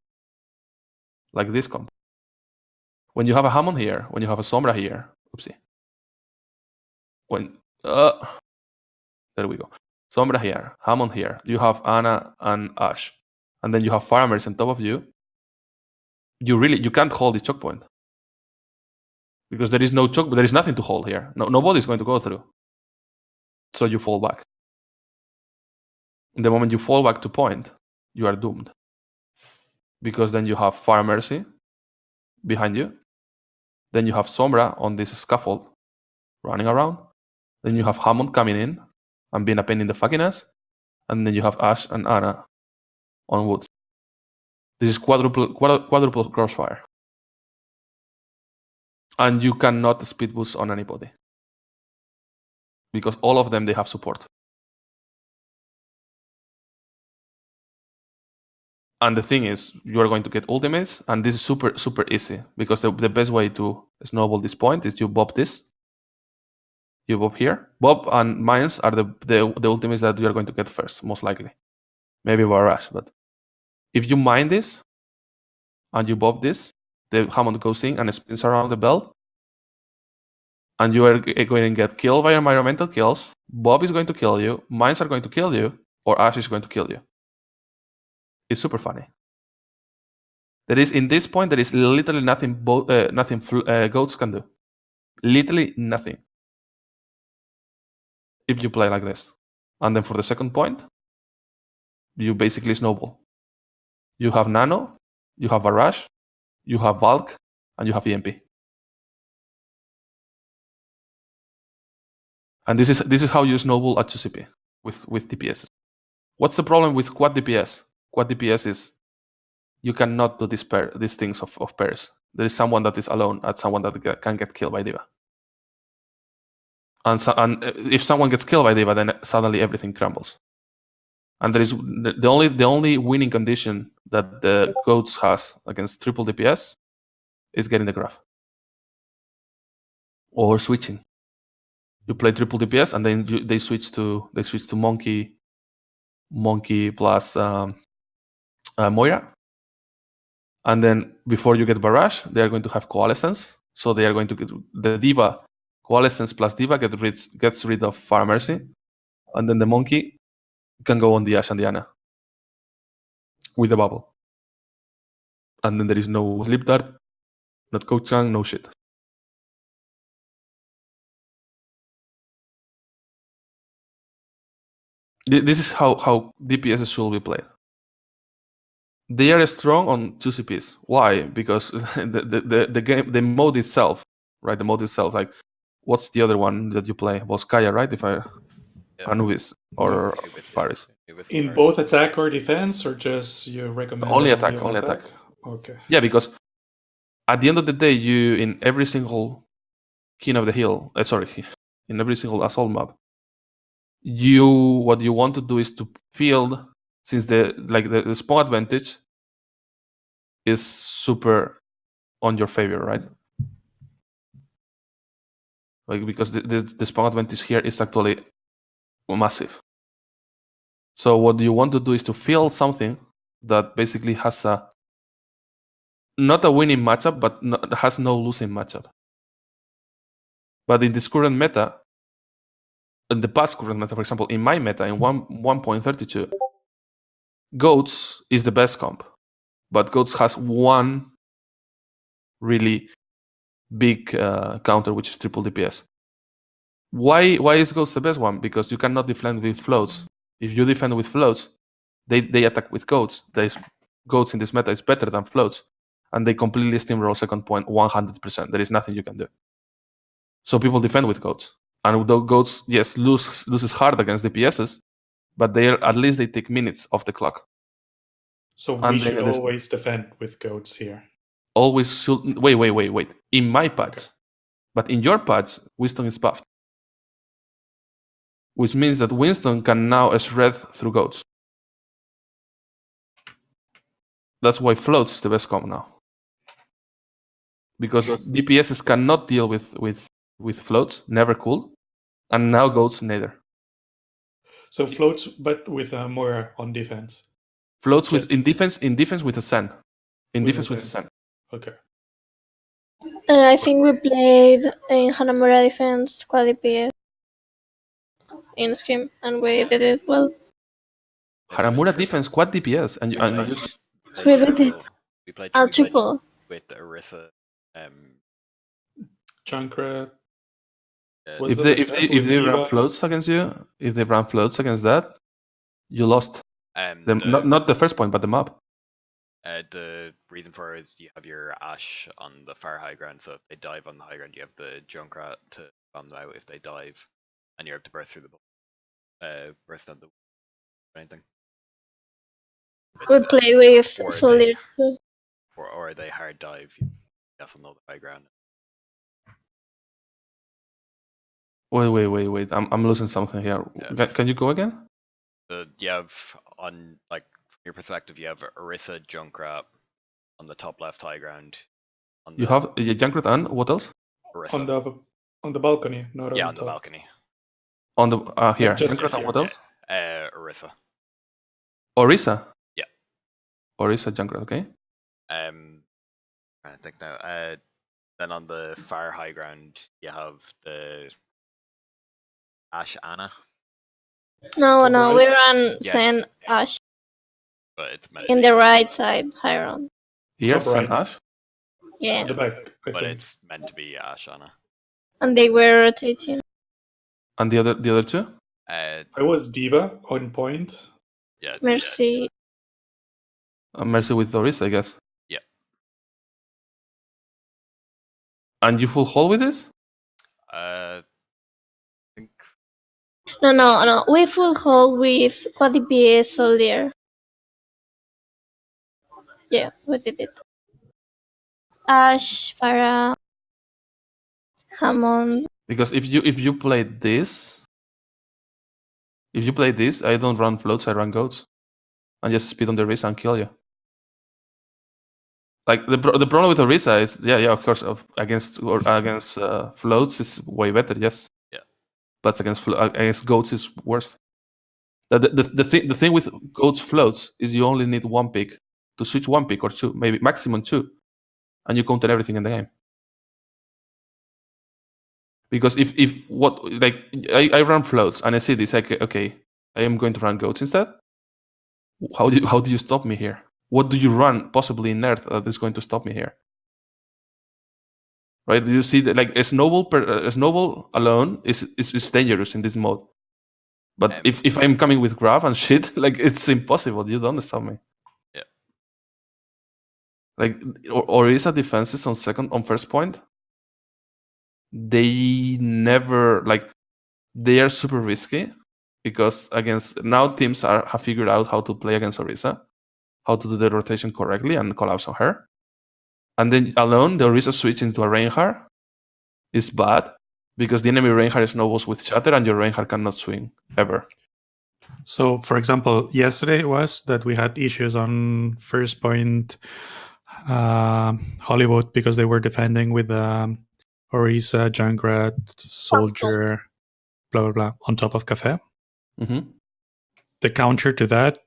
[SPEAKER 1] like this comp. When you have a Hammond here, when you have a Sombra here, oopsie. There we go. Sombra here, Hammond here. You have Ana and Ash, and then you have Farmers on top of you. You can't hold the choke point because there is no choke, but there is nothing to hold here. Nobody is going to go through. So you fall back. In the moment you fall back to point, you are doomed, because then you have Farah Mercy behind you. Then you have Sombra on this scaffold running around. Then you have Hammond coming in and being a pain in the fucking ass. And then you have Ash and Ana on woods. This is quadruple crossfire. And you cannot speed boost on anybody, because all of them, they have support. And the thing is, you are going to get ultimates, and this is super, super easy, because the best way to snowball this point is you bob this. You bob here. Bob and Mines are the ultimates that you are going to get first, most likely. Maybe Barrage, but if you mine this and you bob this, the Hammond goes in and spins around the bell, and you are going to get killed by environmental kills. Bob is going to kill you, Mines are going to kill you, or Ash is going to kill you. It's super funny. There is, in this point, there is literally nothing goats can do. Literally nothing. If you play like this. And then for the second point, you basically snowball. You have Nano, you have Barrage, you have Valk, and you have EMP. And this is how you snowball at 2CP with DPS. What's the problem with quad DPS? Quad DPS is you cannot do these things of pairs. There is someone that is alone and someone that can get killed by D.Va. And if someone gets killed by D.Va, then suddenly everything crumbles. And there is the only winning condition that the goats has against triple DPS is getting the graph or switching. You play triple DPS and then they switch to Monkey plus Moira. And then before you get Barrage, they are going to have Coalescence. So they are going to get the D.Va, Coalescence plus D.Va gets rid of Farah Mercy. And then the Monkey can go on the Ash and the Ana with the bubble. And then there is no Sleep Dart, not Coach Chang, no shit. This is how DPS should be played. They are strong on 2CPs. Why? Because the game, the mode itself, right? The mode itself, like, what's the other one that you play? Volskaya, right? Anubis or Paris.
[SPEAKER 2] In both attack or defense, or just you recommend
[SPEAKER 1] only attack?
[SPEAKER 2] Okay.
[SPEAKER 1] Yeah, because at the end of the day, you in every single King of the Hill, in every single assault map, what you want to do is to field, since the spawn advantage is super on your favor, right? Like, because the spawn advantage here is actually massive. So what you want to do is to field something that basically has not a winning matchup, but has no losing matchup. But in this current meta, in the past current meta, for example, in my meta, in 1.32, Goats is the best comp. But Goats has one really big counter, which is triple DPS. Why is Goats the best one? Because you cannot defend with floats. If you defend with floats, they attack with Goats. Goats in this meta is better than floats. And they completely steamroll second point 100%. There is nothing you can do. So people defend with goats. And the goats, yes, loses hard against DPSs, but at least they take minutes off the clock.
[SPEAKER 2] So
[SPEAKER 1] And
[SPEAKER 2] we should
[SPEAKER 1] there's-
[SPEAKER 2] always defend with goats here.
[SPEAKER 1] Always should. Wait. In my patch, but in your patch, Winston is buffed, which means that Winston can now shred through goats. That's why floats is the best comp now, because DPSs cannot deal with floats, never cool, and now goats neither.
[SPEAKER 2] So floats, but with more on defense.
[SPEAKER 1] Floats
[SPEAKER 2] Just-
[SPEAKER 1] in defense with a Sen. In
[SPEAKER 2] With
[SPEAKER 1] defense
[SPEAKER 2] a
[SPEAKER 1] with a Sen.
[SPEAKER 2] Okay.
[SPEAKER 4] I think we played in Hanamura defense quad DPS in Scrim, and we did it well.
[SPEAKER 1] Haramura defense quad DPS, and you
[SPEAKER 4] We did it.
[SPEAKER 5] We played
[SPEAKER 4] Triple.
[SPEAKER 5] with Orisa.
[SPEAKER 2] Junkrat.
[SPEAKER 5] uh,
[SPEAKER 2] Was
[SPEAKER 1] if
[SPEAKER 2] it
[SPEAKER 1] they
[SPEAKER 2] like
[SPEAKER 1] if
[SPEAKER 2] that
[SPEAKER 1] they
[SPEAKER 2] with
[SPEAKER 1] if they run
[SPEAKER 2] Diva?
[SPEAKER 1] floats against you, if they run floats against that, you lost. Not the first point, but the map.
[SPEAKER 5] The reason for it is you have your Ash on the far high ground, so if they dive on the high ground, you have the Junkrat to bomb them out if they dive, and you have to burst through the burst on the anything.
[SPEAKER 4] We played with
[SPEAKER 5] Or
[SPEAKER 4] Soldier.
[SPEAKER 5] or they hard dive, you definitely know the high ground.
[SPEAKER 1] Wait. I'm losing something here.
[SPEAKER 5] Yeah.
[SPEAKER 1] Can you go again?
[SPEAKER 5] You have on like from your perspective, you have Orisa, Junkrat on the top left high ground.
[SPEAKER 1] You have Junkrat and what else?
[SPEAKER 5] Orisa.
[SPEAKER 2] On the balcony, not
[SPEAKER 5] Yeah,
[SPEAKER 2] on
[SPEAKER 5] on the
[SPEAKER 2] top.
[SPEAKER 5] balcony.
[SPEAKER 1] On the here.
[SPEAKER 2] just
[SPEAKER 1] Junkrat and
[SPEAKER 2] here,
[SPEAKER 1] what else?
[SPEAKER 5] Orisa.
[SPEAKER 1] Orisa.
[SPEAKER 5] Yeah.
[SPEAKER 1] Orisa Junkrat. Okay.
[SPEAKER 5] Trying to think now. Then on the far high ground, you have the Ash Anna,
[SPEAKER 4] No,
[SPEAKER 2] Top
[SPEAKER 4] we
[SPEAKER 2] right?
[SPEAKER 4] ran
[SPEAKER 5] Yeah.
[SPEAKER 4] Sen Ash
[SPEAKER 5] but it's
[SPEAKER 4] in the right side, Hiron.
[SPEAKER 1] Here,
[SPEAKER 2] Top
[SPEAKER 1] Sen
[SPEAKER 2] right.
[SPEAKER 1] Ash.
[SPEAKER 4] Yeah,
[SPEAKER 2] At the back, I
[SPEAKER 5] but
[SPEAKER 2] think.
[SPEAKER 5] it's meant to be Ash Anna.
[SPEAKER 4] and they were rotating.
[SPEAKER 1] And the other two?
[SPEAKER 5] Uh,
[SPEAKER 2] I was Diva on point.
[SPEAKER 5] yeah.
[SPEAKER 4] Mercy.
[SPEAKER 1] Mercy with Doris, I guess.
[SPEAKER 5] Yeah.
[SPEAKER 1] And you full hold with this?
[SPEAKER 5] I think
[SPEAKER 4] No. We full hold with quad DPS Soldier. Yeah, we did it. Ash, Farah, Hammond.
[SPEAKER 1] Because if you play this, I don't run floats, I run goats, and just speed on the Orisa and kill you. Like the problem with Orisa is of course against floats is way better, yes.
[SPEAKER 5] Yeah.
[SPEAKER 1] But against goats is worse. The thing with goats floats is you only need one pick to switch one pick or two, maybe maximum two, and you counter everything in the game. Because if I run floats and I see this, okay, I am going to run goats instead. How do you stop me here? What do you run possibly in Earth that is going to stop me here? Right? Do you see that like a snowball alone is dangerous in this mode. But if I'm coming with grab and shit, like it's impossible. You don't stop me.
[SPEAKER 5] Yeah.
[SPEAKER 1] Like Orisa defenses on first point. They never they are super risky because now teams have figured out how to play against Orisa, how to do the rotation correctly and collapse on her. And then alone, the Orisa switch into a Reinhardt is bad because the enemy Reinhardt snowballs with Shatter and your Reinhardt cannot swing ever.
[SPEAKER 2] So, for example, yesterday it was that we had issues on first point Hollywood because they were defending with Orisa, Junkrat, Soldier, blah, blah, blah, on top of Cafe.
[SPEAKER 1] Mm-hmm.
[SPEAKER 2] The counter to that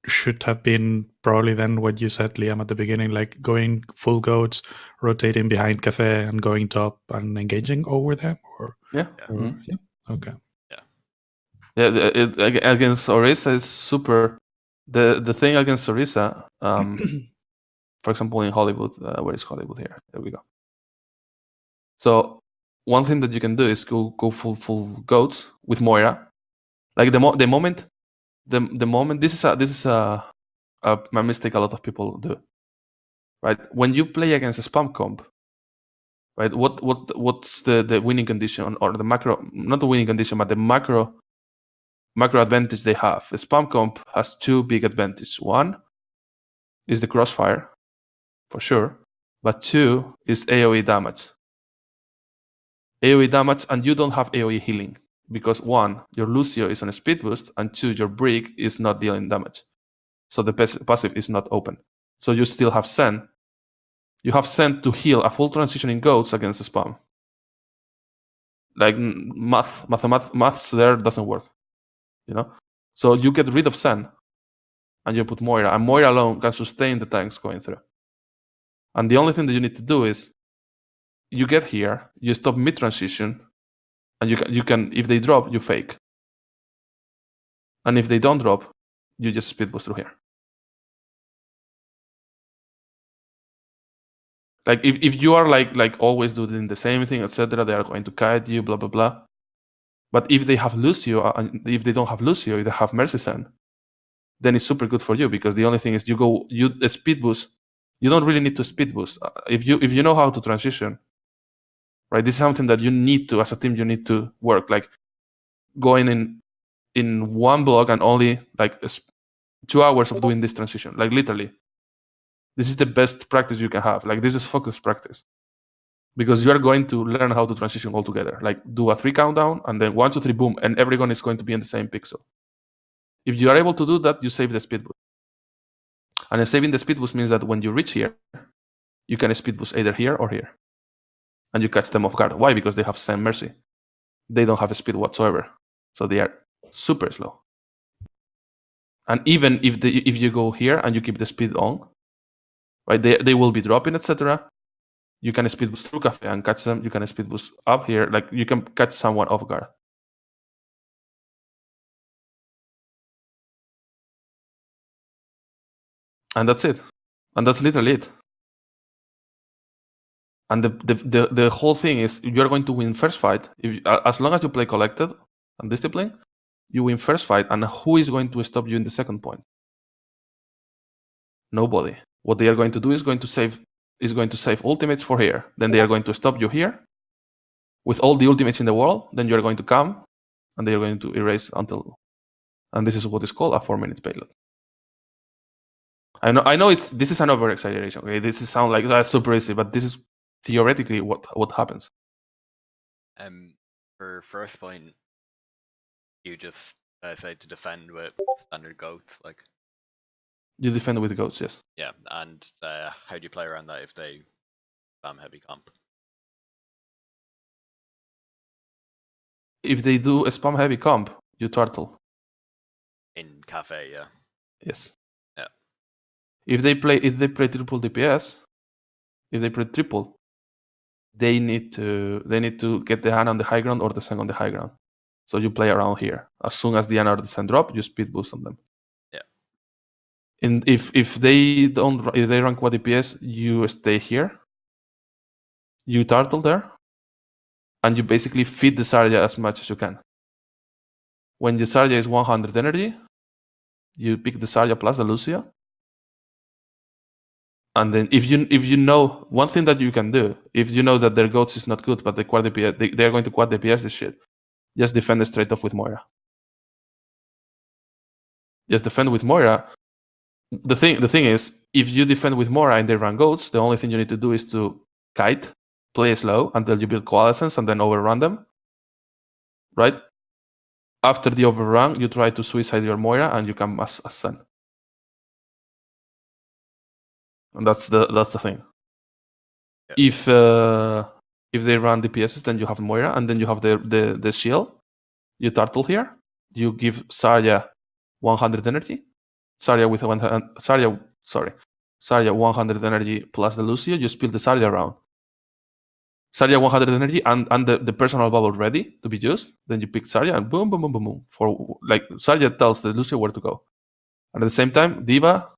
[SPEAKER 2] should have been probably then what you said, Liam, at the beginning, like going full goats, rotating behind Cafe and going top and engaging over them? Or
[SPEAKER 1] Yeah.
[SPEAKER 2] or-
[SPEAKER 1] Mm-hmm.
[SPEAKER 2] yeah? Okay.
[SPEAKER 1] Yeah, against Orisa is super. The thing against Orisa, for example, in Hollywood, where is Hollywood here? There we go. So one thing that you can do is go full goats with Moira. Like the moment this is a mistake a lot of people do. Right, when you play against a spam comp, right? What's the winning condition or the macro, not the winning condition, but the macro advantage they have? The spam comp has two big advantages. One is the crossfire, for sure, but two is AoE damage. AoE damage, and you don't have AoE healing because one, your Lucio is on a speed boost, and two, your Brick is not dealing damage. So the passive is not open. So you still have Zen. You have Zen to heal a full transition in goats against the spam. Like maths there doesn't work, you know. So you get rid of Zen, and you put Moira, and Moira alone can sustain the tanks going through. And the only thing that you need to do is you get here, you stop mid transition, and you can if they drop, you fake, and if they don't drop, you just speed boost through here. Like if you are like always doing the same thing, etc., they are going to kite you, blah blah blah. But if they have Lucio, and if they don't have Lucio, if they have Mercy Zen, then it's super good for you because the only thing is you speed boost. You don't really need to speed boost if you know how to transition. Right, this is something that you need to, as a team, you need to work, like going in one block and only like 2 hours of doing this transition, like literally. This is the best practice you can have. Like this is focus practice because you are going to learn how to transition all together. Like do a 3 countdown and then 1, 2, 3, boom, and everyone is going to be in the same pixel. If you are able to do that, you save the speed boost. And saving the speed boost means that when you reach here, you can speed boost either here or here. And you catch them off guard. Why? Because they have Zen Mercy. They don't have a speed whatsoever. So they are super slow. And even if you go here and you keep the speed on, right, they will be dropping, etc. You can speed boost through Cafe and catch them. You can speed boost up here. Like you can catch someone off guard. And that's it. And that's literally it. And the whole thing is you're going to win first fight. As long as you play collected and discipline, you win first fight. And who is going to stop you in the second point? Nobody. What they are going to do is going to save ultimates for here. Then they are going to stop you here with all the ultimates in the world. Then you're going to come and they are going to erase until. And this is what is called a 4-minute payload. I know this is an over exaggeration. Okay, this is sound like that's super easy, but this is theoretically what happens.
[SPEAKER 5] For first point, you just say to defend with standard goats, like.
[SPEAKER 1] You defend with goats, yes.
[SPEAKER 5] Yeah, and how do you play around that if they spam heavy comp?
[SPEAKER 1] If they do a spam heavy comp, you turtle.
[SPEAKER 5] In Cafe, yeah.
[SPEAKER 1] Yes.
[SPEAKER 5] Yeah.
[SPEAKER 1] If they play triple DPS, if they play triple, they need to get the Ana on the high ground or the Zen on the high ground. So you play around here. As soon as the Ana or the Zen drop, you speed boost on them.
[SPEAKER 5] Yeah.
[SPEAKER 1] And if they run quad DPS, you stay here. You turtle there, and you basically feed the Zarya as much as you can. When the Zarya is 100 energy, you pick the Zarya plus the Lucio. And then if you know one thing that you can do, if you know that their goats is not good, but they quad DPS, they are going to quad DPS this shit, just defend straight off with Moira. Just defend with Moira. The thing is, if you defend with Moira and they run goats, the only thing you need to do is to kite, play slow until you build coalescence and then overrun them. Right? After the overrun, you try to suicide your Moira and you come as Zen. And that's the thing. Yeah. If they run DPSs, then you have Moira, and then you have the shield. You turtle here. You give Zarya 100 energy. Zarya 100 energy plus the Lucio. You spill the Zarya around. Zarya 100 energy and the personal bubble ready to be used. Then you pick Zarya and boom, boom, boom, boom, boom. For like Zarya tells the Lucio where to go. And at the same time, D.Va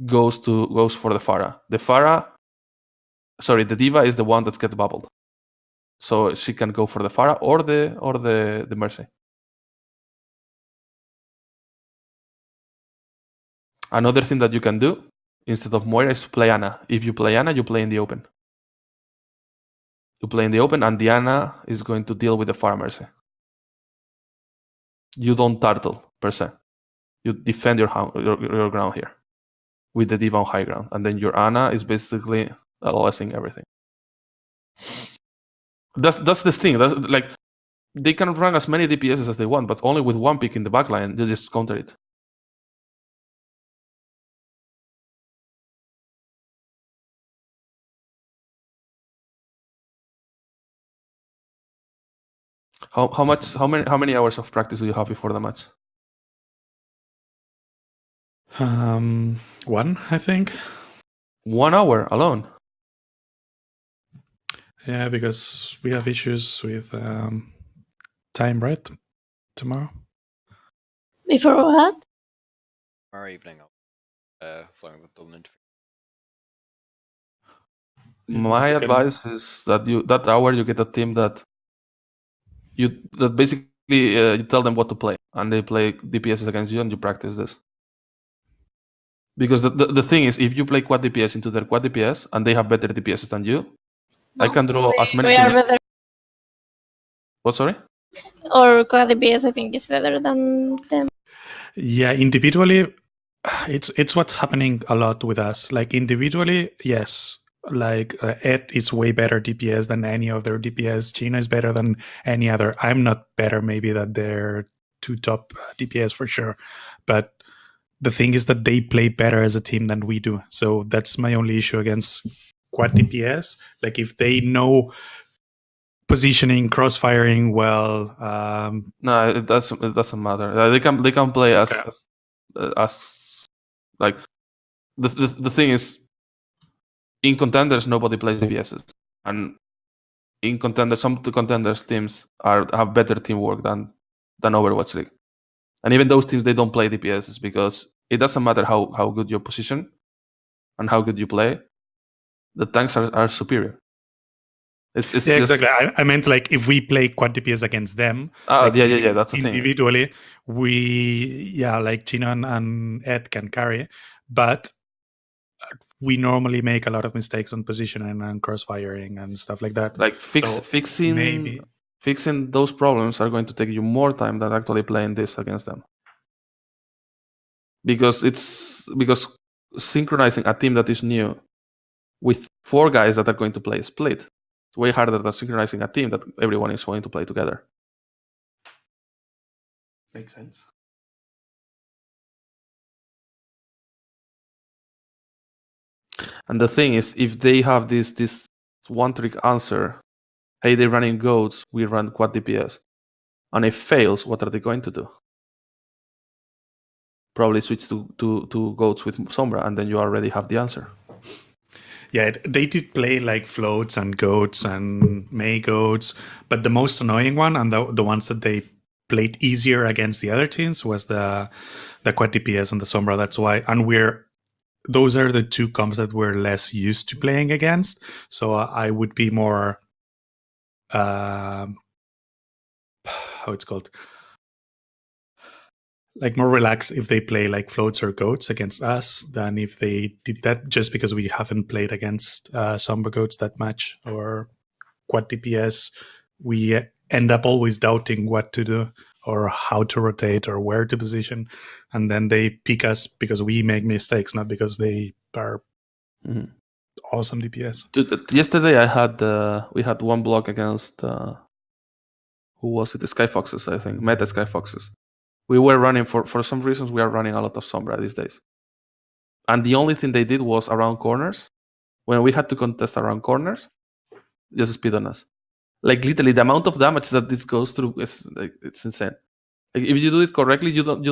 [SPEAKER 1] goes for the Pharah. The D.Va is the one that gets bubbled. So she can go for the Pharah or the Mercy. Another thing that you can do instead of Moira is to play Ana. If you play Ana, you play in the open. You play in the open, and Diana is going to deal with the Fire Mercy. You don't turtle, per se. You defend your ground here with the D.Va on high ground. And then your Ana is basically LOSing everything. That's the thing. That's like, they can run as many DPSs as they want, but only with one pick in the backline, you just counter it. How many hours of practice do you have before the match?
[SPEAKER 2] 1, I think.
[SPEAKER 1] 1 hour alone.
[SPEAKER 2] Yeah, because we have issues with time, right? Tomorrow.
[SPEAKER 4] Before what?
[SPEAKER 5] Tomorrow evening, flying with Dublin.
[SPEAKER 1] My advice is that that hour you get a team that basically you tell them what to play, and they play DPS against you, and you practice this. Because the thing is, if you play quad DPS into their quad DPS and they have better DPS than you, I can draw as many.
[SPEAKER 4] We are better.
[SPEAKER 1] What? Sorry.
[SPEAKER 4] Or quad DPS, I think, is better than them.
[SPEAKER 2] Yeah, individually, it's what's happening a lot with us. Like individually, yes. Like Ed is way better DPS than any other DPS. Gina is better than any other. I'm not better, maybe, that they're 2 top DPS for sure. But the thing is that they play better as a team than we do. So that's my only issue against quad DPS. Like if they know positioning, crossfiring well.
[SPEAKER 1] No, it doesn't matter. They can play as like the thing is, in contenders nobody plays DPSs, and in contenders some of the contenders teams have better teamwork than Overwatch League, and even those teams, they don't play DPSs because it doesn't matter how good your position and how good you play. The tanks are superior. It's
[SPEAKER 2] yeah,
[SPEAKER 1] just...
[SPEAKER 2] exactly. I meant like if we play quad DPS against them.
[SPEAKER 1] Like yeah. That's the thing.
[SPEAKER 2] Individually, like Gina and Ed can carry, but we normally make a lot of mistakes on positioning and crossfiring and stuff like that.
[SPEAKER 1] Like fixing those problems are going to take you more time than actually playing this against them. Because synchronizing a team that is new with 4 guys that are going to play split, it's way harder than synchronizing a team that everyone is going to play together.
[SPEAKER 2] Makes sense.
[SPEAKER 1] And the thing is, if they have this one-trick answer, hey, they're running goats, we run quad DPS, and it fails, what are they going to do? Probably switch to goats with Sombra, and then you already have the answer.
[SPEAKER 2] Yeah, they did play like floats and goats and May goats, but the most annoying one and the ones that they played easier against the other teams was the quad DPS and the Sombra. That's why, and those are the 2 comps that we're less used to playing against. So I would be more, how it's called, like more relaxed if they play like floats or goats against us than if they did that, just because we haven't played against Sombra goats that much or quad DPS. We end up always doubting what to do or how to rotate or where to position, and then they pick us because we make mistakes, not because they are awesome DPS.
[SPEAKER 1] Yesterday we had one block against who was it? The Sky Foxes, I think. Meta Sky Foxes. We were running for some reasons. We are running a lot of Sombra these days, and the only thing they did was around corners. When we had to contest around corners, just speed on us. Like literally, the amount of damage that this goes through is like, it's insane. Like, if you do it correctly, you don't.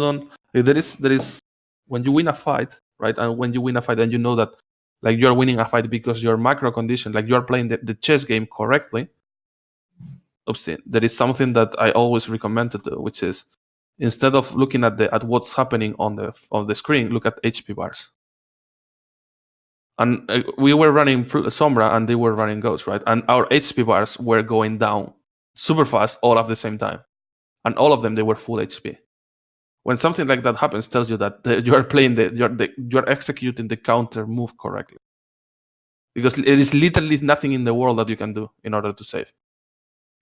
[SPEAKER 1] Like, there is when you win a fight, right? And when you win a fight, and you know that like you are winning a fight because your macro condition, like you are playing the chess game correctly. Oopsie. There is something that I always recommend to do, which is, instead of looking at what's happening on the screen, look at HP bars. And we were running Sombra and they were running Ghost, right? And our HP bars were going down super fast all at the same time. And all of them, they were full HP. When something like that happens, tells you that you are playing you are executing the counter move correctly. because there is literally nothing in the world that you can do in order to save.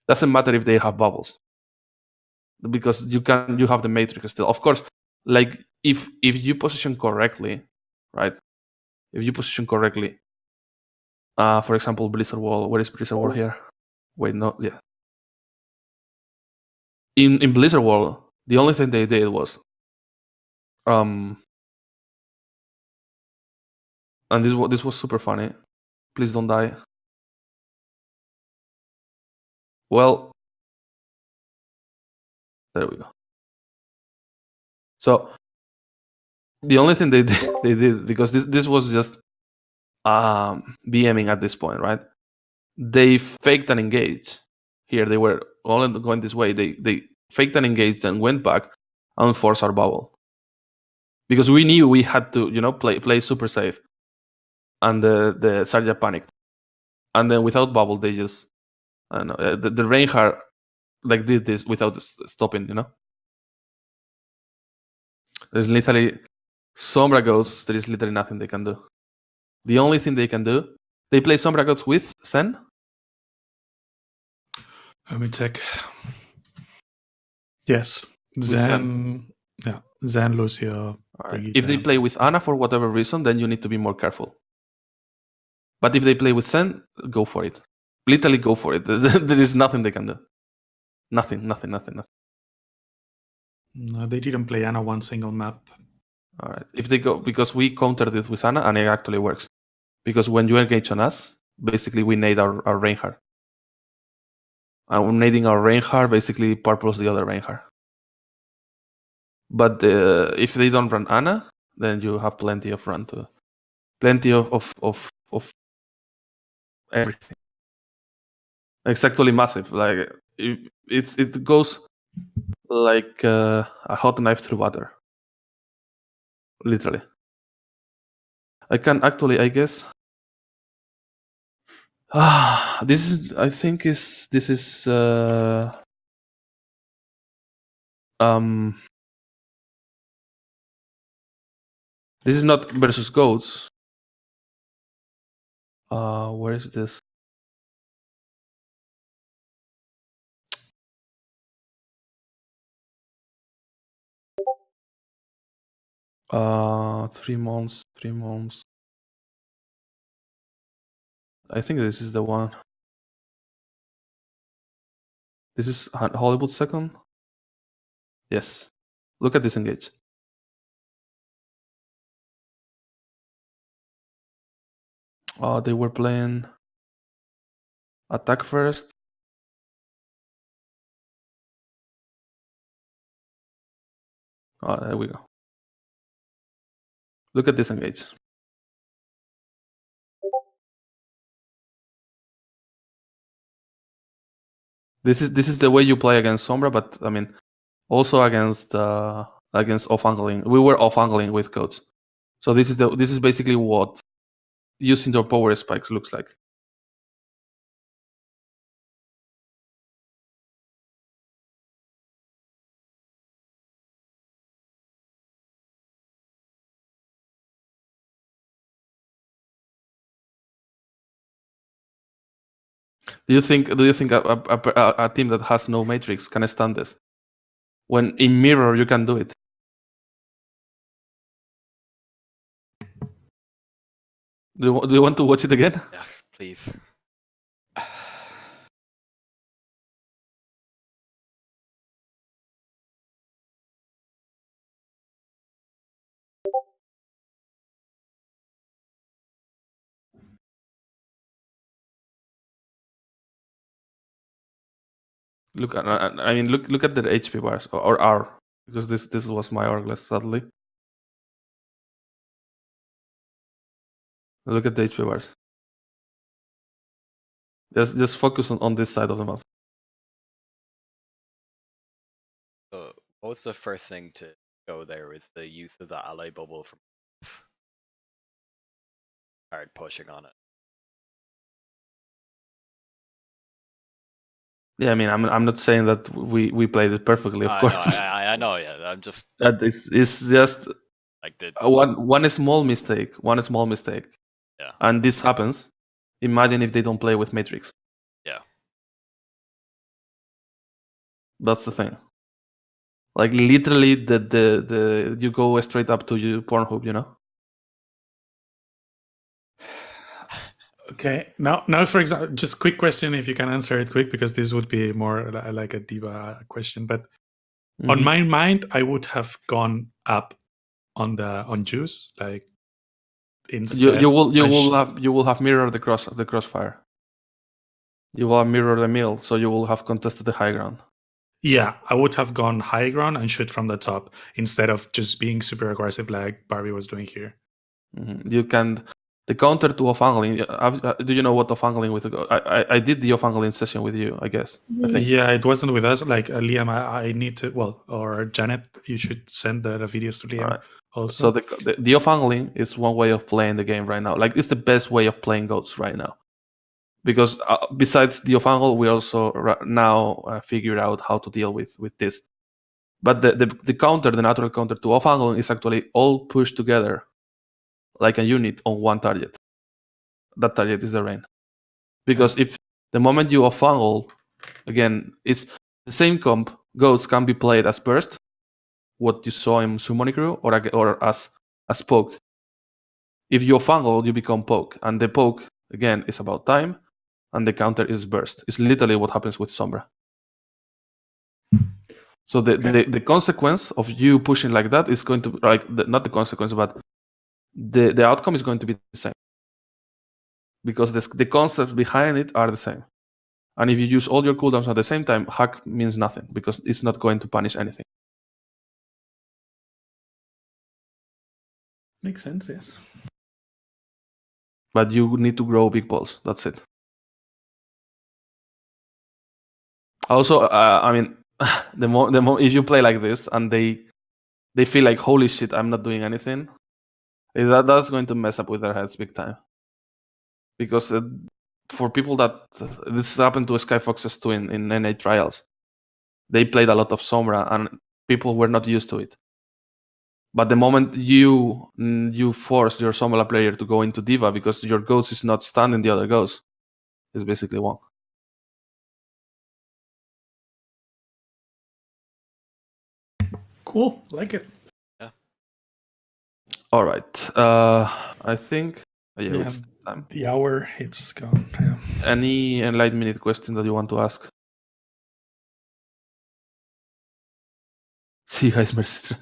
[SPEAKER 1] Doesn't matter if they have bubbles, because you have the matrix still. Of course, like if you position correctly, right? If you position correctly, for example, Blizzard Wall. Where is Blizzard Wall here? Wait, no, yeah. In Blizzard Wall, the only thing they did was, and this was super funny. Please don't die. Well, there we go. So the only thing they did, because this was just BMing at this point, right? They faked an engage. Here they were all going this way. They faked an engage, then went back and forced our bubble, because we knew we had to, play super safe. And the Sarja panicked, and then without bubble they just, I don't know, the Reinhardt like did this without stopping. There's literally Sombra Goats. There is literally nothing they can do. The only thing they can do, they play Sombra Goats with Zen.
[SPEAKER 2] Let me check. Yes, Zen. Yeah, Zen, Lucio.
[SPEAKER 1] Right. If they play with Ana for whatever reason, then you need to be more careful. But if they play with Zen, go for it. Literally go for it. There is nothing they can do. Nothing.
[SPEAKER 2] No, they didn't play Ana one single map.
[SPEAKER 1] All right. If they go, because we countered it with Ana, and it actually works. Because when you engage on us, basically we nade our Reinhardt. And nading our Reinhardt basically purples the other Reinhardt. But if they don't run Ana, then you have plenty of run to, plenty of everything. It's actually massive. Like it goes like a hot knife through butter. Literally. I can actually, I guess. This is, I think, this is this is not versus goats. Where is this? Three months. I think this is the one. This is Hollywood second. Yes. Look at this engage. They were playing attack first. There we go. Look at this engage. This is the way you play against Sombra, but I mean, also against off-angling. We were off-angling with codes, so this is basically what using their power spikes looks like. Do you think a team that has no matrix can stand this? When in mirror you can do it. Do you want to watch it again?
[SPEAKER 5] Yeah, please.
[SPEAKER 1] Look at look at the HP bars or R, because this was my Hourglass, sadly. Look at the HP bars. Just focus on this side of the map.
[SPEAKER 5] So what's the first thing to go there is the use of the ally bubble from hard pushing on it.
[SPEAKER 1] Yeah, I mean, I'm not saying that we played it perfectly, of course.
[SPEAKER 5] I know, yeah. I'm just.
[SPEAKER 1] It's just
[SPEAKER 5] like
[SPEAKER 1] one small mistake. Yeah. And this happens. imagine if they don't play with Matrix.
[SPEAKER 5] Yeah.
[SPEAKER 1] That's the thing. Like literally, the you go straight up to your Pornhub, you know.
[SPEAKER 2] Okay. Now, for example, just quick question, if you can answer it quick, because this would be more like a diva question. But on
[SPEAKER 1] Mhm.
[SPEAKER 2] my mind, I would have gone up on Juice, like instead.
[SPEAKER 1] you will
[SPEAKER 2] I
[SPEAKER 1] you will have mirrored the crossfire. You will have mirrored the mill, so you will have contested the high ground.
[SPEAKER 2] Yeah, I would have gone high ground and shoot from the top instead of just being super aggressive like Barbie was doing here.
[SPEAKER 1] You can the counter to off-angling. Do you know what off-angling with? I did the off-angling session with you, I guess. I think.
[SPEAKER 2] Yeah, it wasn't with us. Like Liam, I need to. Well, or Janet, you should send the videos to Liam
[SPEAKER 1] Alright.
[SPEAKER 2] also.
[SPEAKER 1] So the off-angling is one way of playing the game right now. Like it's the best way of playing goats right now, because besides the off-angle, we also now figure out how to deal with this. But the counter, the natural counter to off-angling, is actually all pushed together like a unit on one target. That target is the rain. Because if the moment you off-angle, again, it's the same comp. Ghosts can be played as burst, what you saw in Summoning Crew, or as poke. If you off-angle, you become poke, and the poke again is about time, and the counter is burst. It's literally what happens with Sombra. So the consequence of you pushing like that is going to not the consequence, but the outcome is going to be the same, because the concepts behind it are the same. And if you use all your cooldowns at the same time, hack means nothing because it's not going to punish anything.
[SPEAKER 2] Makes sense, yes.
[SPEAKER 1] But you need to grow big balls. That's it. Also, I mean, the more if you play like this and they feel like, holy shit, I'm not doing anything, that's going to mess up with their heads big time. Because for people that this happened to Skyfoxes too in NA trials, they played a lot of Sombra and people were not used to it. But the moment you force your Sombra player to go into Diva because your ghost is not standing the other ghost, it's basically wrong.
[SPEAKER 2] Cool, like it.
[SPEAKER 5] Yeah.
[SPEAKER 1] All right. I think it's time.
[SPEAKER 2] The hour, it's gone. Yeah.
[SPEAKER 1] Any enlightenment question that you want to ask? See you guys, Mercy.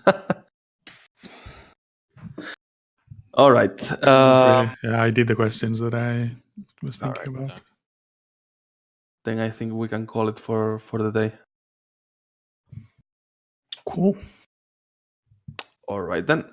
[SPEAKER 1] All right.
[SPEAKER 2] Yeah, I did the questions that I was thinking about.
[SPEAKER 5] Yeah.
[SPEAKER 1] Then I think we can call it for the day.
[SPEAKER 2] Cool.
[SPEAKER 1] All right then.